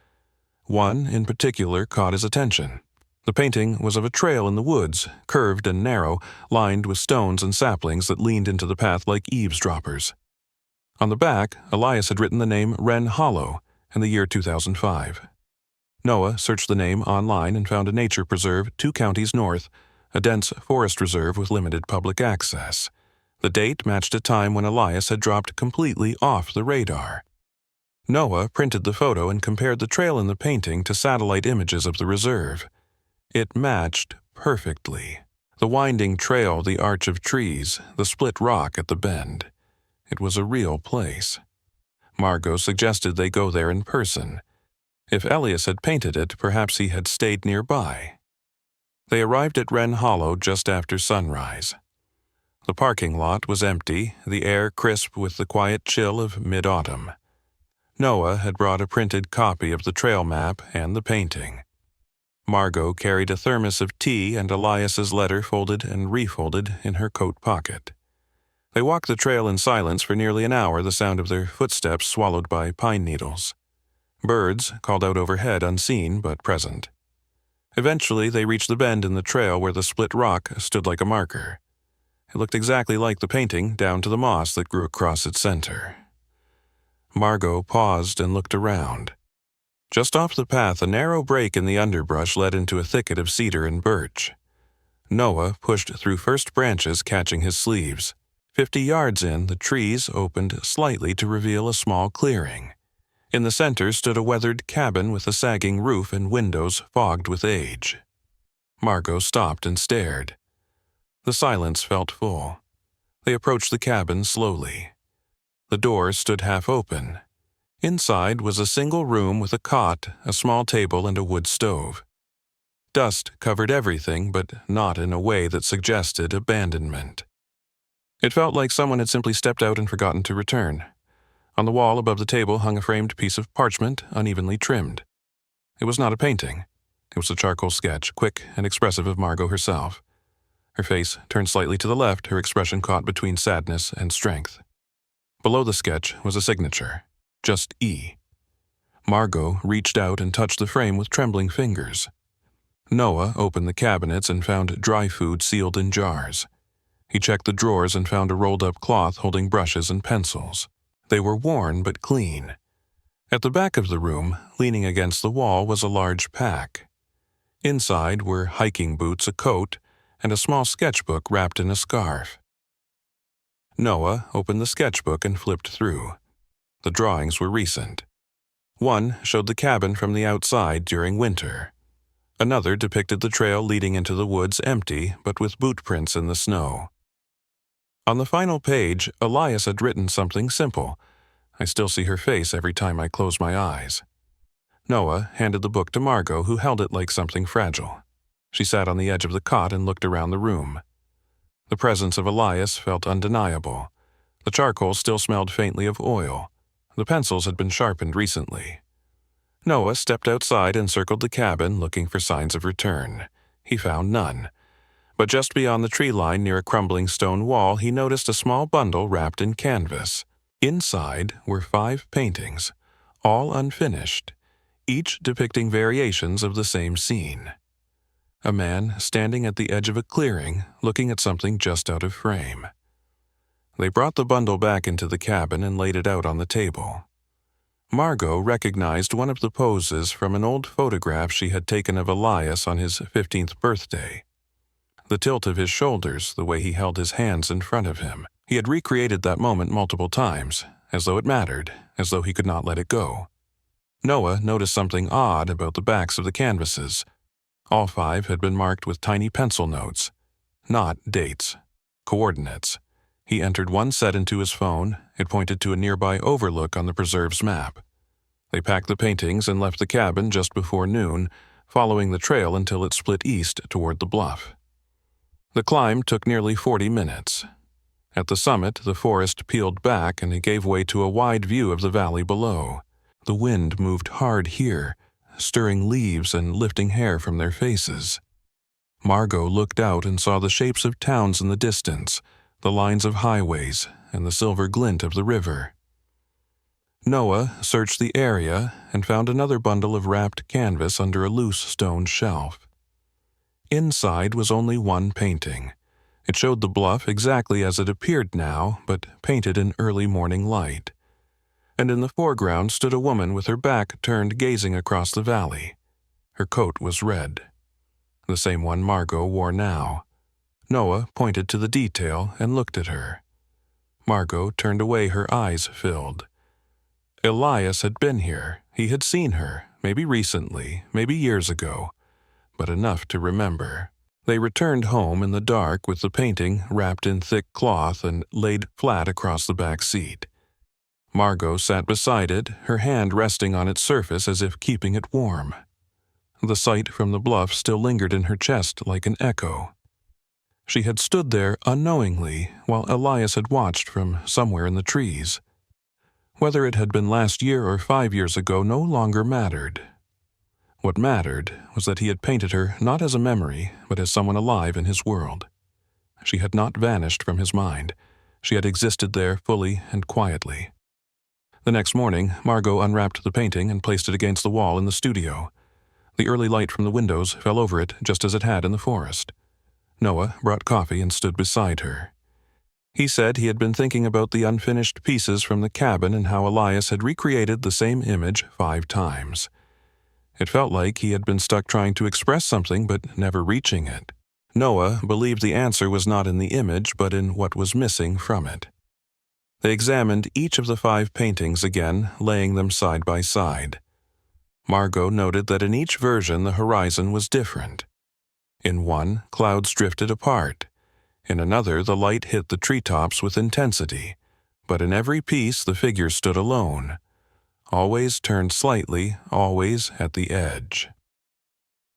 [SPEAKER 1] One in particular caught his attention. The painting was of a trail in the woods, curved and narrow, lined with stones and saplings that leaned into the path like eavesdroppers. On the back, Elias had written the name Wren Hollow and the year 2005. Noah searched the name online and found a nature preserve 2 counties north, a dense forest reserve with limited public access. The date matched a time when Elias had dropped completely off the radar. Noah printed the photo and compared the trail in the painting to satellite images of the reserve. It matched perfectly. The winding trail, the arch of trees, the split rock at the bend. It was a real place. Margot suggested they go there in person. If Elias had painted it, perhaps he had stayed nearby. They arrived at Wren Hollow just after sunrise. The parking lot was empty, the air crisp with the quiet chill of mid-autumn. Noah had brought a printed copy of the trail map and the painting. Margot carried a thermos of tea and Elias's letter folded and refolded in her coat pocket. They walked the trail in silence for nearly an hour, the sound of their footsteps swallowed by pine needles. Birds called out overhead, unseen but present. Eventually, they reached the bend in the trail where the split rock stood like a marker. It looked exactly like the painting, down to the moss that grew across its center. Margot paused and looked around. Just off the path, a narrow break in the underbrush led into a thicket of cedar and birch. Noah pushed through first branches, catching his sleeves. 50 yards in, the trees opened slightly to reveal a small clearing. In the center stood a weathered cabin with a sagging roof and windows fogged with age. Margot stopped and stared. The silence felt full. They approached the cabin slowly. The door stood half open. Inside was a single room with a cot, a small table, and a wood stove. Dust covered everything, but not in a way that suggested abandonment. It felt like someone had simply stepped out and forgotten to return. On the wall above the table hung a framed piece of parchment, unevenly trimmed. It was not a painting. It was a charcoal sketch, quick and expressive of Margot herself. Her face turned slightly to the left, her expression caught between sadness and strength. Below the sketch was a signature, just E. Margot reached out and touched the frame with trembling fingers. Noah opened the cabinets and found dry food sealed in jars. He checked the drawers and found a rolled-up cloth holding brushes and pencils. They were worn but clean. At the back of the room, leaning against the wall, was a large pack. Inside were hiking boots, a coat, and a small sketchbook wrapped in a scarf. Noah opened the sketchbook and flipped through. The drawings were recent. One showed the cabin from the outside during winter. Another depicted the trail leading into the woods empty, but with boot prints in the snow. On the final page, Elias had written something simple. I still see her face every time I close my eyes. Noah handed the book to Margot, who held it like something fragile. She sat on the edge of the cot and looked around the room. The presence of Elias felt undeniable. The charcoal still smelled faintly of oil. The pencils had been sharpened recently. Noah stepped outside and circled the cabin, looking for signs of return. He found none. But just beyond the tree line, near a crumbling stone wall, he noticed a small bundle wrapped in canvas. Inside were 5 paintings, all unfinished, each depicting variations of the same scene. A man standing at the edge of a clearing, looking at something just out of frame. They brought the bundle back into the cabin and laid it out on the table. Margot recognized one of the poses from an old photograph she had taken of Elias on his 15th birthday. The tilt of his shoulders, the way he held his hands in front of him. He had recreated that moment multiple times, as though it mattered, as though he could not let it go. Noah noticed something odd about the backs of the canvases. All 5 had been marked with tiny pencil notes, not dates, coordinates. He entered one set into his phone. It pointed to a nearby overlook on the preserve's map. They packed the paintings and left the cabin just before noon, following the trail until it split east toward the bluff. The climb took nearly 40 minutes. At the summit, the forest peeled back and it gave way to a wide view of the valley below. The wind moved hard here, stirring leaves and lifting hair from their faces. Margot looked out and saw the shapes of towns in the distance, the lines of highways, and the silver glint of the river. Noah searched the area and found another bundle of wrapped canvas under a loose stone shelf. Inside was only one painting. It showed the bluff exactly as it appeared now, but painted in early morning light. And in the foreground stood a woman with her back turned, gazing across the valley. Her coat was red, the same one Margot wore now. Noah pointed to the detail and looked at her. Margot turned away, her eyes filled. Elias had been here. He had seen her, maybe recently, maybe years ago, but enough to remember. They returned home in the dark with the painting wrapped in thick cloth and laid flat across the back seat. Margot sat beside it, her hand resting on its surface as if keeping it warm. The sight from the bluff still lingered in her chest like an echo. She had stood there unknowingly while Elias had watched from somewhere in the trees. Whether it had been last year or 5 years ago no longer mattered. What mattered was that he had painted her not as a memory, but as someone alive in his world. She had not vanished from his mind. She had existed there fully and quietly. The next morning, Margot unwrapped the painting and placed it against the wall in the studio. The early light from the windows fell over it just as it had in the forest. Noah brought coffee and stood beside her. He said he had been thinking about the unfinished pieces from the cabin and how Elias had recreated the same image 5 times. It felt like he had been stuck trying to express something but never reaching it. Noah believed the answer was not in the image but in what was missing from it. They examined each of the 5 paintings again, laying them side by side. Margot noted that in each version the horizon was different. In one, clouds drifted apart. In another, the light hit the treetops with intensity. But in every piece, the figure stood alone. Always turned slightly, always at the edge.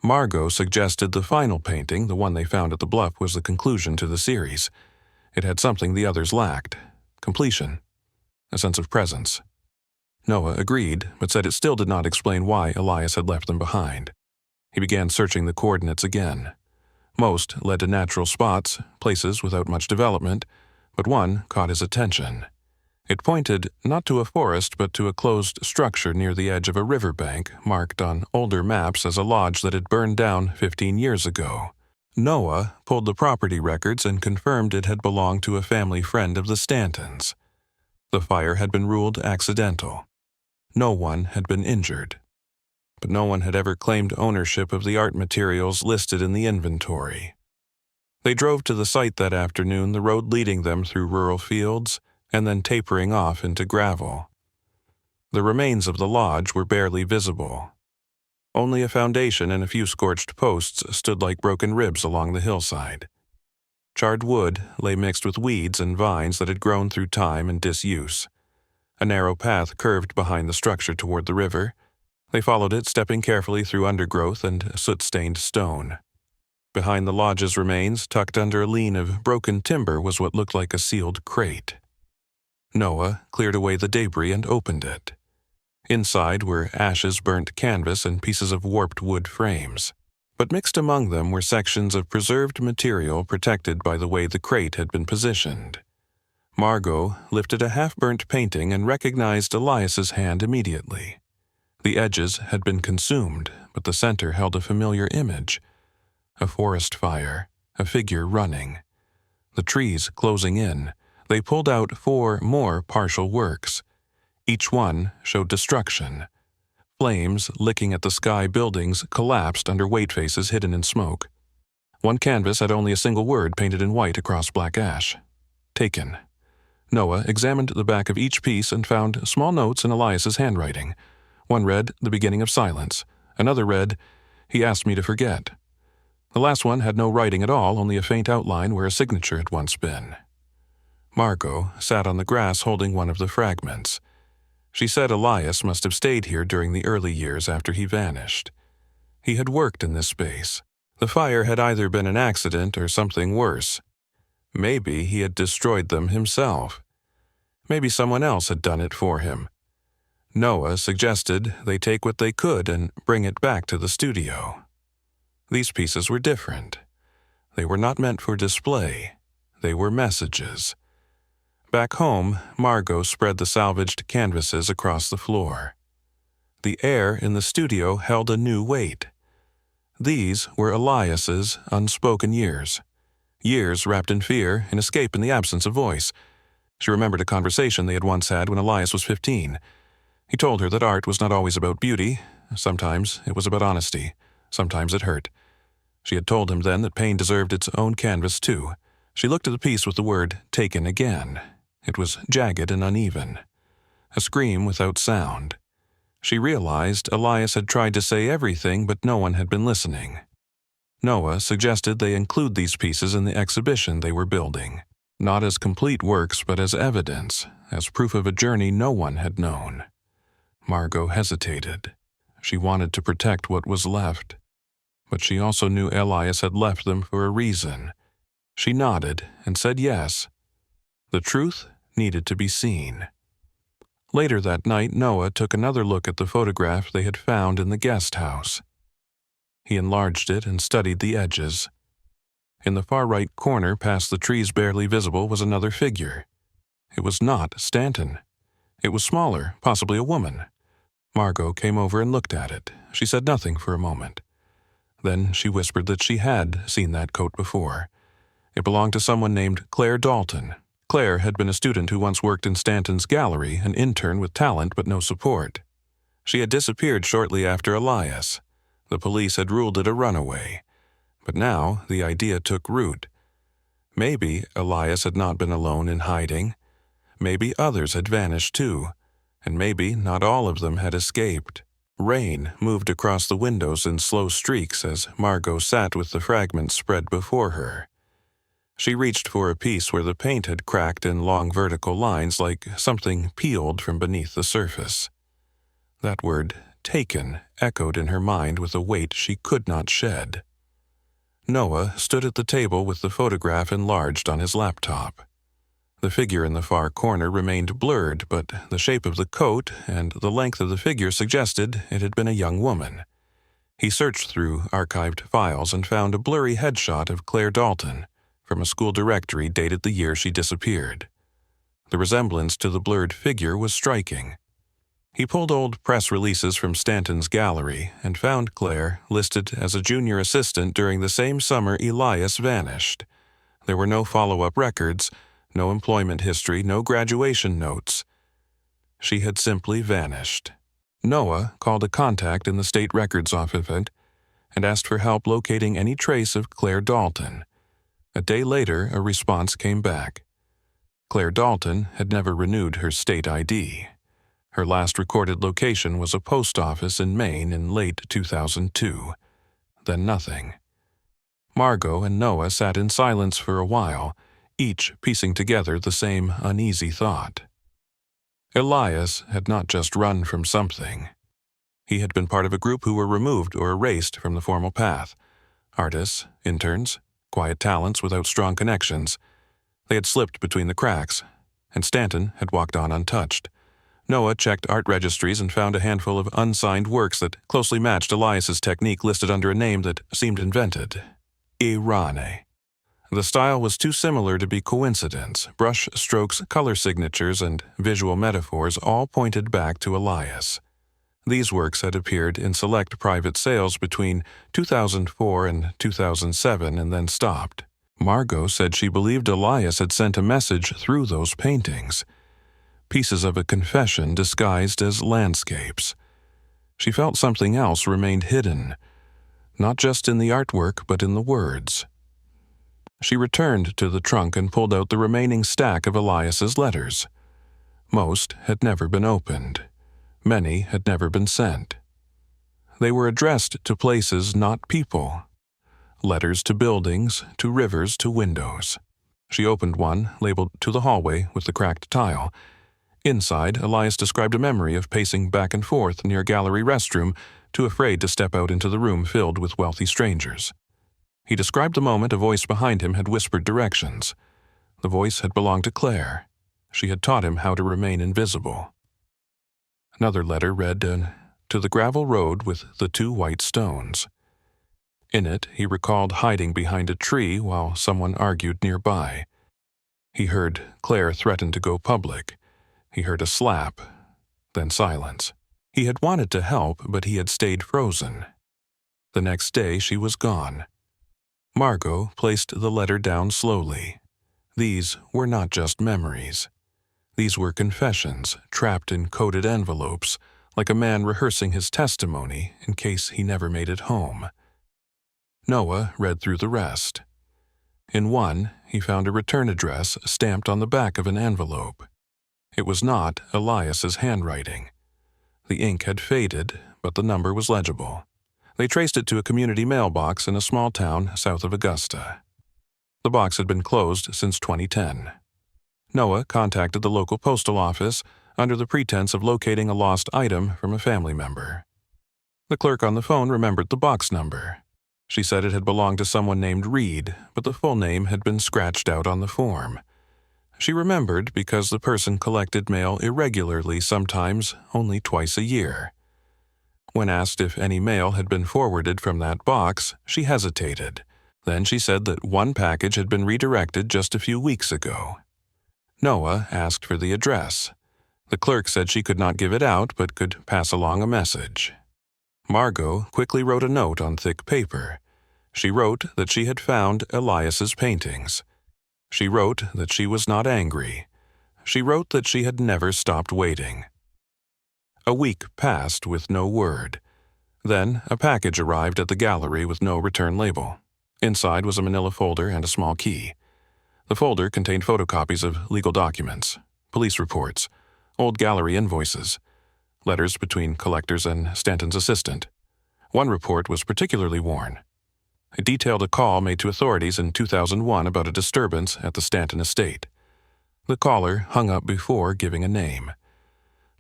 [SPEAKER 1] Margot suggested the final painting, the one they found at the bluff, was the conclusion to the series. It had something the others lacked: completion, a sense of presence. Noah agreed, but said it still did not explain why Elias had left them behind. He began searching the coordinates again. Most led to natural spots, places without much development, but one caught his attention. It pointed not to a forest but to a closed structure near the edge of a riverbank, marked on older maps as a lodge that had burned down 15 years ago. Noah pulled the property records and confirmed it had belonged to a family friend of the Stantons. The fire had been ruled accidental. No one had been injured. But no one had ever claimed ownership of the art materials listed in the inventory. They drove to the site that afternoon, the road leading them through rural fields and then tapering off into gravel. The remains of the lodge were barely visible. Only a foundation and a few scorched posts stood like broken ribs along the hillside. Charred wood lay mixed with weeds and vines that had grown through time and disuse. A narrow path curved behind the structure toward the river. They followed it, stepping carefully through undergrowth and soot-stained stone. Behind the lodge's remains, tucked under a lean of broken timber, was what looked like a sealed crate. Noah cleared away the debris and opened it. Inside were ashes, burnt canvas, and pieces of warped wood frames. But mixed among them were sections of preserved material protected by the way the crate had been positioned. Margot lifted a half-burnt painting and recognized Elias's hand immediately. The edges had been consumed, but the center held a familiar image. A forest fire, a figure running. The trees closing in. They pulled out 4 more partial works. Each one showed destruction. Flames licking at the sky buildings collapsed under weight faces hidden in smoke. One canvas had only a single word painted in white across black ash: taken. Noah examined the back of each piece and found small notes in Elias's handwriting. One read, "The beginning of silence." Another read, "He asked me to forget." The last one had no writing at all, only a faint outline where a signature had once been. Margot sat on the grass holding one of the fragments. She said Elias must have stayed here during the early years after he vanished. He had worked in this space. The fire had either been an accident or something worse. Maybe he had destroyed them himself. Maybe someone else had done it for him. Noah suggested they take what they could and bring it back to the studio. These pieces were different. They were not meant for display. They were messages. Back home, Margot spread the salvaged canvases across the floor. The air in the studio held a new weight. These were Elias's unspoken years. Years wrapped in fear, in escape in the absence of voice. She remembered a conversation they had once had when Elias was 15. He told her that art was not always about beauty. Sometimes it was about honesty. Sometimes it hurt. She had told him then that pain deserved its own canvas too. She looked at the piece with the word "taken" again. It was jagged and uneven. A scream without sound. She realized Elias had tried to say everything, but no one had been listening. Noah suggested they include these pieces in the exhibition they were building. Not as complete works, but as evidence, as proof of a journey no one had known. Margot hesitated. She wanted to protect what was left, but she also knew Elias had left them for a reason. She nodded and said yes. The truth needed to be seen. Later that night, Noah took another look at the photograph they had found in the guest house. He enlarged it and studied the edges. In the far right corner, past the trees barely visible, was another figure. It was not Stanton. It was smaller, possibly a woman. Margot came over and looked at it. She said nothing for a moment. Then she whispered that she had seen that coat before. It belonged to someone named Claire Dalton. Claire had been a student who once worked in Stanton's gallery, an intern with talent but no support. She had disappeared shortly after Elias. The police had ruled it a runaway. But now the idea took root. Maybe Elias had not been alone in hiding. Maybe others had vanished too. And maybe not all of them had escaped. Rain moved across the windows in slow streaks as Margot sat with the fragments spread before her. She reached for a piece where the paint had cracked in long vertical lines like something peeled from beneath the surface. That word, taken, echoed in her mind with a weight she could not shed. Noah stood at the table with the photograph enlarged on his laptop. The figure in the far corner remained blurred, but the shape of the coat and the length of the figure suggested it had been a young woman. He searched through archived files and found a blurry headshot of Claire Dalton from a school directory dated the year she disappeared. The resemblance to the blurred figure was striking. He pulled old press releases from Stanton's gallery and found Claire listed as a junior assistant during the same summer Elias vanished. There were no follow-up records, no employment history, no graduation notes. She had simply vanished. Noah called a contact in the state records office and asked for help locating any trace of Claire Dalton. A day later, a response came back. Claire Dalton had never renewed her state ID. Her last recorded location was a post office in Maine in late 2002. Then nothing. Margot and Noah sat in silence for a while, each piecing together the same uneasy thought. Elias had not just run from something. He had been part of a group who were removed or erased from the formal path. Artists, interns, quiet talents without strong connections. They had slipped between the cracks, and Stanton had walked on untouched. Noah checked art registries and found a handful of unsigned works that closely matched Elias's technique listed under a name that seemed invented. Irane. The style was too similar to be coincidence. Brush strokes, color signatures, and visual metaphors all pointed back to Elias. These works had appeared in select private sales between 2004 and 2007 and then stopped. Margot said she believed Elias had sent a message through those paintings. Pieces of a confession disguised as landscapes. She felt something else remained hidden, not just in the artwork but in the words. She returned to the trunk and pulled out the remaining stack of Elias's letters. Most had never been opened. Many had never been sent. They were addressed to places, not people. Letters to buildings, to rivers, to windows. She opened one, labeled "To the hallway" with the cracked tile. Inside, Elias described a memory of pacing back and forth near a gallery restroom, too afraid to step out into the room filled with wealthy strangers. He described the moment a voice behind him had whispered directions. The voice had belonged to Claire. She had taught him how to remain invisible. Another letter read, "To the gravel road with the 2 white stones." In it, he recalled hiding behind a tree while someone argued nearby. He heard Claire threaten to go public. He heard a slap, then silence. He had wanted to help, but he had stayed frozen. The next day, she was gone. Margot placed the letter down slowly. These were not just memories. These were confessions, trapped in coded envelopes, like a man rehearsing his testimony in case he never made it home. Noah read through the rest. In one, he found a return address stamped on the back of an envelope. It was not Elias's handwriting. The ink had faded, but the number was legible. They traced it to a community mailbox in a small town south of Augusta. The box had been closed since 2010. Noah contacted the local postal office under the pretense of locating a lost item from a family member. The clerk on the phone remembered the box number. She said it had belonged to someone named Reed, but the full name had been scratched out on the form. She remembered because the person collected mail irregularly, sometimes only twice a year. When asked if any mail had been forwarded from that box, she hesitated. Then she said that one package had been redirected just a few weeks ago. Noah asked for the address. The clerk said she could not give it out but could pass along a message. Margot quickly wrote a note on thick paper. She wrote that she had found Elias's paintings. She wrote that she was not angry. She wrote that she had never stopped waiting. A week passed with no word. Then a package arrived at the gallery with no return label. Inside was a manila folder and a small key. The folder contained photocopies of legal documents, police reports, old gallery invoices, letters between collectors and Stanton's assistant. One report was particularly worn. It detailed a call made to authorities in 2001 about a disturbance at the Stanton estate. The caller hung up before giving a name.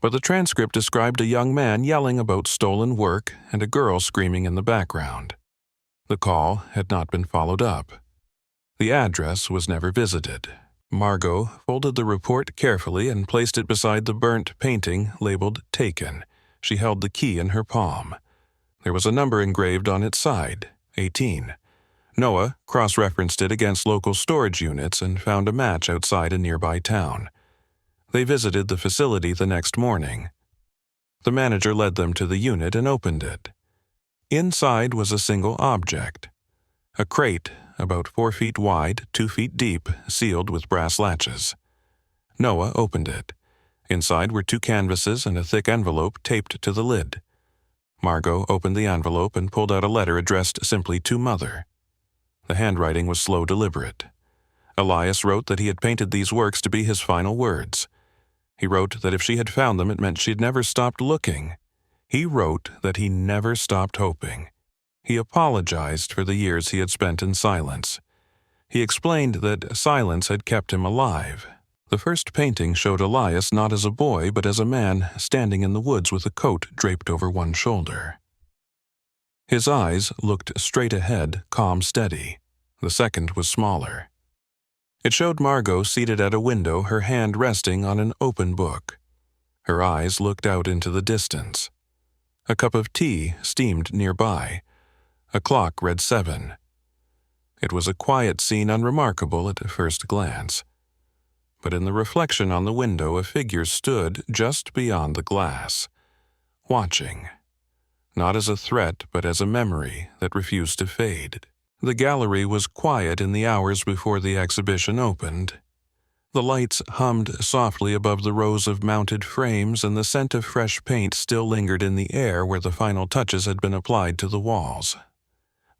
[SPEAKER 1] But the transcript described a young man yelling about stolen work and a girl screaming in the background. The call had not been followed up. The address was never visited. Margot folded the report carefully and placed it beside the burnt painting labeled Taken. She held the key in her palm. There was a number engraved on its side, 18. Noah cross-referenced it against local storage units and found a match outside a nearby town. They visited the facility the next morning. The manager led them to the unit and opened it. Inside was a single object, a crate about 4 feet wide, 2 feet deep, sealed with brass latches. Noah opened it. Inside were 2 canvases and a thick envelope taped to the lid. Margot opened the envelope and pulled out a letter addressed simply to Mother. The handwriting was slow, deliberate. Elias wrote that he had painted these works to be his final words. He wrote that if she had found them, it meant she'd never stopped looking. He wrote that he never stopped hoping. He apologized for the years he had spent in silence. He explained that silence had kept him alive. The first painting showed Elias not as a boy, but as a man standing in the woods with a coat draped over one shoulder. His eyes looked straight ahead, calm, steady. The second was smaller. It showed Margot seated at a window, her hand resting on an open book. Her eyes looked out into the distance. A cup of tea steamed nearby. A clock read 7. It was a quiet scene, unremarkable at first glance. But in the reflection on the window, a figure stood just beyond the glass, watching, not as a threat but as a memory that refused to fade. The gallery was quiet in the hours before the exhibition opened. The lights hummed softly above the rows of mounted frames, and the scent of fresh paint still lingered in the air where the final touches had been applied to the walls.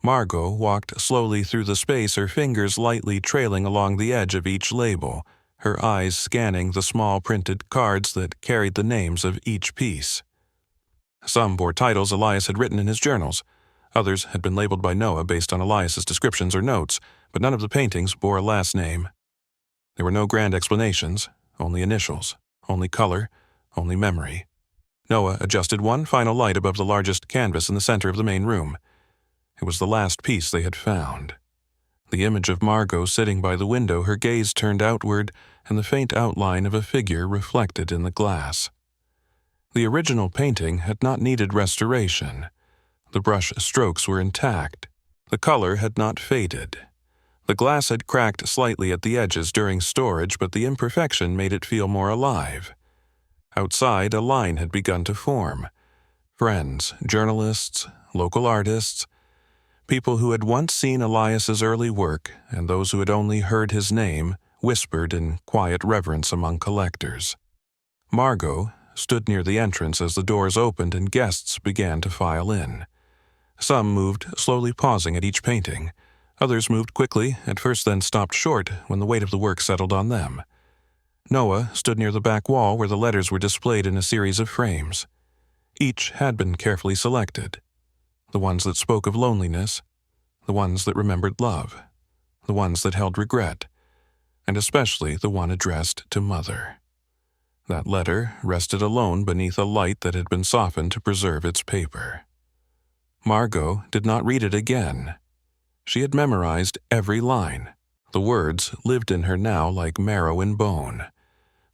[SPEAKER 1] Margot walked slowly through the space, her fingers lightly trailing along the edge of each label, her eyes scanning the small printed cards that carried the names of each piece. Some bore titles Elias had written in his journals. Others had been labeled by Noah based on Elias's descriptions or notes, but none of the paintings bore a last name. There were no grand explanations, only initials, only color, only memory. Noah adjusted one final light above the largest canvas in the center of the main room. It was the last piece they had found. The image of Margot sitting by the window, her gaze turned outward, and the faint outline of a figure reflected in the glass. The original painting had not needed restoration. The brush strokes were intact. The color had not faded. The glass had cracked slightly at the edges during storage, but the imperfection made it feel more alive. Outside, a line had begun to form. Friends, journalists, local artists, people who had once seen Elias's early work, and those who had only heard his name whispered in quiet reverence among collectors. Margot stood near the entrance as the doors opened and guests began to file in. Some moved, slowly pausing at each painting. Others moved quickly, at first then stopped short when the weight of the work settled on them. Noah stood near the back wall where the letters were displayed in a series of frames. Each had been carefully selected. The ones that spoke of loneliness, the ones that remembered love, the ones that held regret, and especially the one addressed to Mother. That letter rested alone beneath a light that had been softened to preserve its paper. Margot did not read it again. She had memorized every line. The words lived in her now like marrow in bone.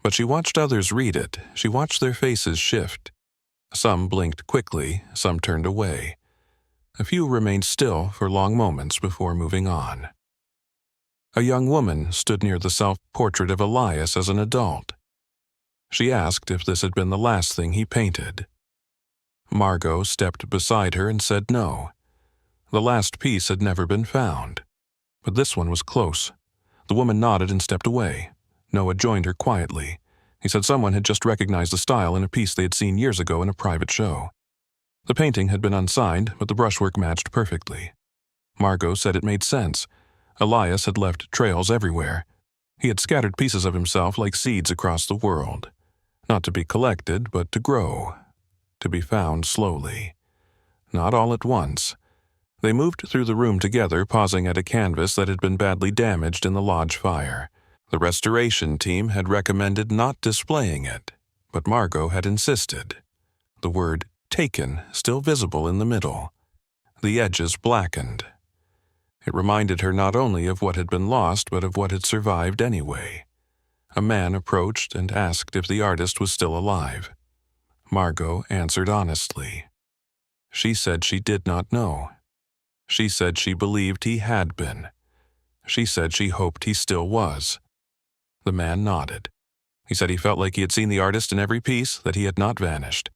[SPEAKER 1] But she watched others read it. She watched their faces shift. Some blinked quickly, some turned away. A few remained still for long moments before moving on. A young woman stood near the self-portrait of Elias as an adult. She asked if this had been the last thing he painted. Margot stepped beside her and said no. The last piece had never been found. But this one was close. The woman nodded and stepped away. Noah joined her quietly. He said someone had just recognized the style in a piece they had seen years ago in a private show. The painting had been unsigned, but the brushwork matched perfectly. Margot said it made sense. Elias had left trails everywhere. He had scattered pieces of himself like seeds across the world. Not to be collected, but to grow. To be found slowly. Not all at once. They moved through the room together, pausing at a canvas that had been badly damaged in the lodge fire. The restoration team had recommended not displaying it, but Margot had insisted. The word "taken" still visible in the middle. The edges blackened. It reminded her not only of what had been lost, but of what had survived anyway. A man approached and asked if the artist was still alive. Margot answered honestly. She said she did not know. She said she believed he had been. She said she hoped he still was. The man nodded. He said he felt like he had seen the artist in every piece, that he had not vanished.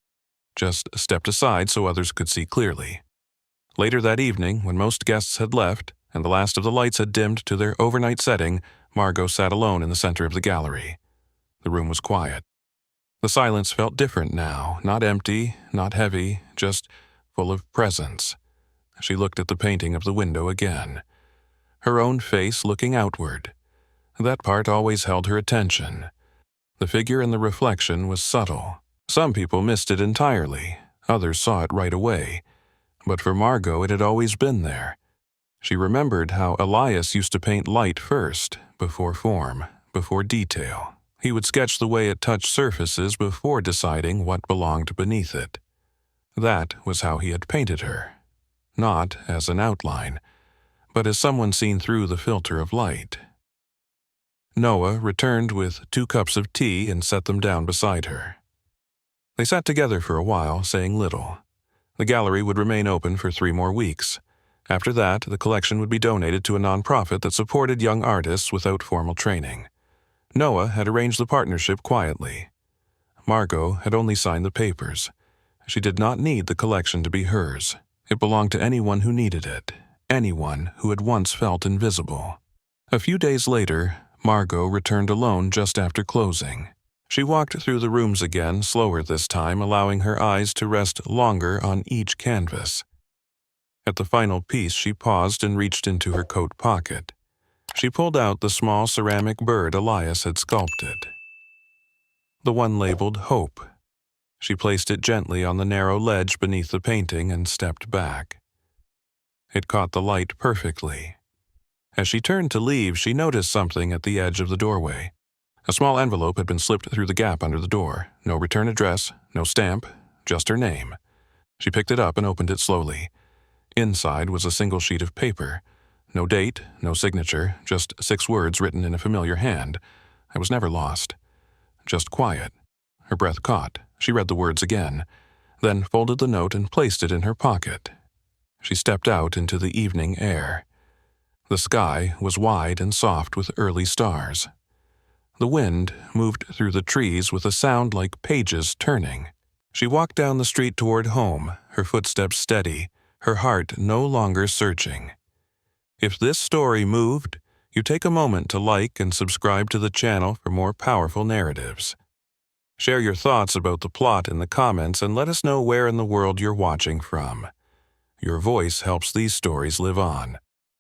[SPEAKER 1] Just stepped aside so others could see clearly. Later that evening, when most guests had left, and the last of the lights had dimmed to their overnight setting, Margot sat alone in the center of the gallery. The room was quiet. The silence felt different now, not empty, not heavy, just full of presence. She looked at the painting of the window again. Her own face looking outward. That part always held her attention. The figure in the reflection was subtle. Some people missed it entirely. Others saw it right away. But for Margot, it had always been there. She remembered how Elias used to paint light first, before form, before detail. He would sketch the way it touched surfaces before deciding what belonged beneath it. That was how he had painted her. Not as an outline, but as someone seen through the filter of light. Noah returned with 2 cups of tea and set them down beside her. They sat together for a while, saying little. The gallery would remain open for 3 more weeks. After that, the collection would be donated to a nonprofit that supported young artists without formal training. Noah had arranged the partnership quietly. Margot had only signed the papers. She did not need the collection to be hers. It belonged to anyone who needed it, anyone who had once felt invisible. A few days later, Margot returned alone just after closing. She walked through the rooms again, slower this time, allowing her eyes to rest longer on each canvas. At the final piece, she paused and reached into her coat pocket. She pulled out the small ceramic bird Elias had sculpted. The one labeled Hope. She placed it gently on the narrow ledge beneath the painting and stepped back. It caught the light perfectly. As she turned to leave, she noticed something at the edge of the doorway. A small envelope had been slipped through the gap under the door. No return address, no stamp, just her name. She picked it up and opened it slowly. Inside was a single sheet of paper. No date, no signature, just 6 words written in a familiar hand. I was never lost. Just quiet. Her breath caught. She read the words again, then folded the note and placed it in her pocket. She stepped out into the evening air. The sky was wide and soft with early stars. The wind moved through the trees with a sound like pages turning. She walked down the street toward home, her footsteps steady, her heart no longer searching. If this story moved, you take a moment to like and subscribe to the channel for more powerful narratives. Share your thoughts about the plot in the comments and let us know where in the world you're watching from. Your voice helps these stories live on.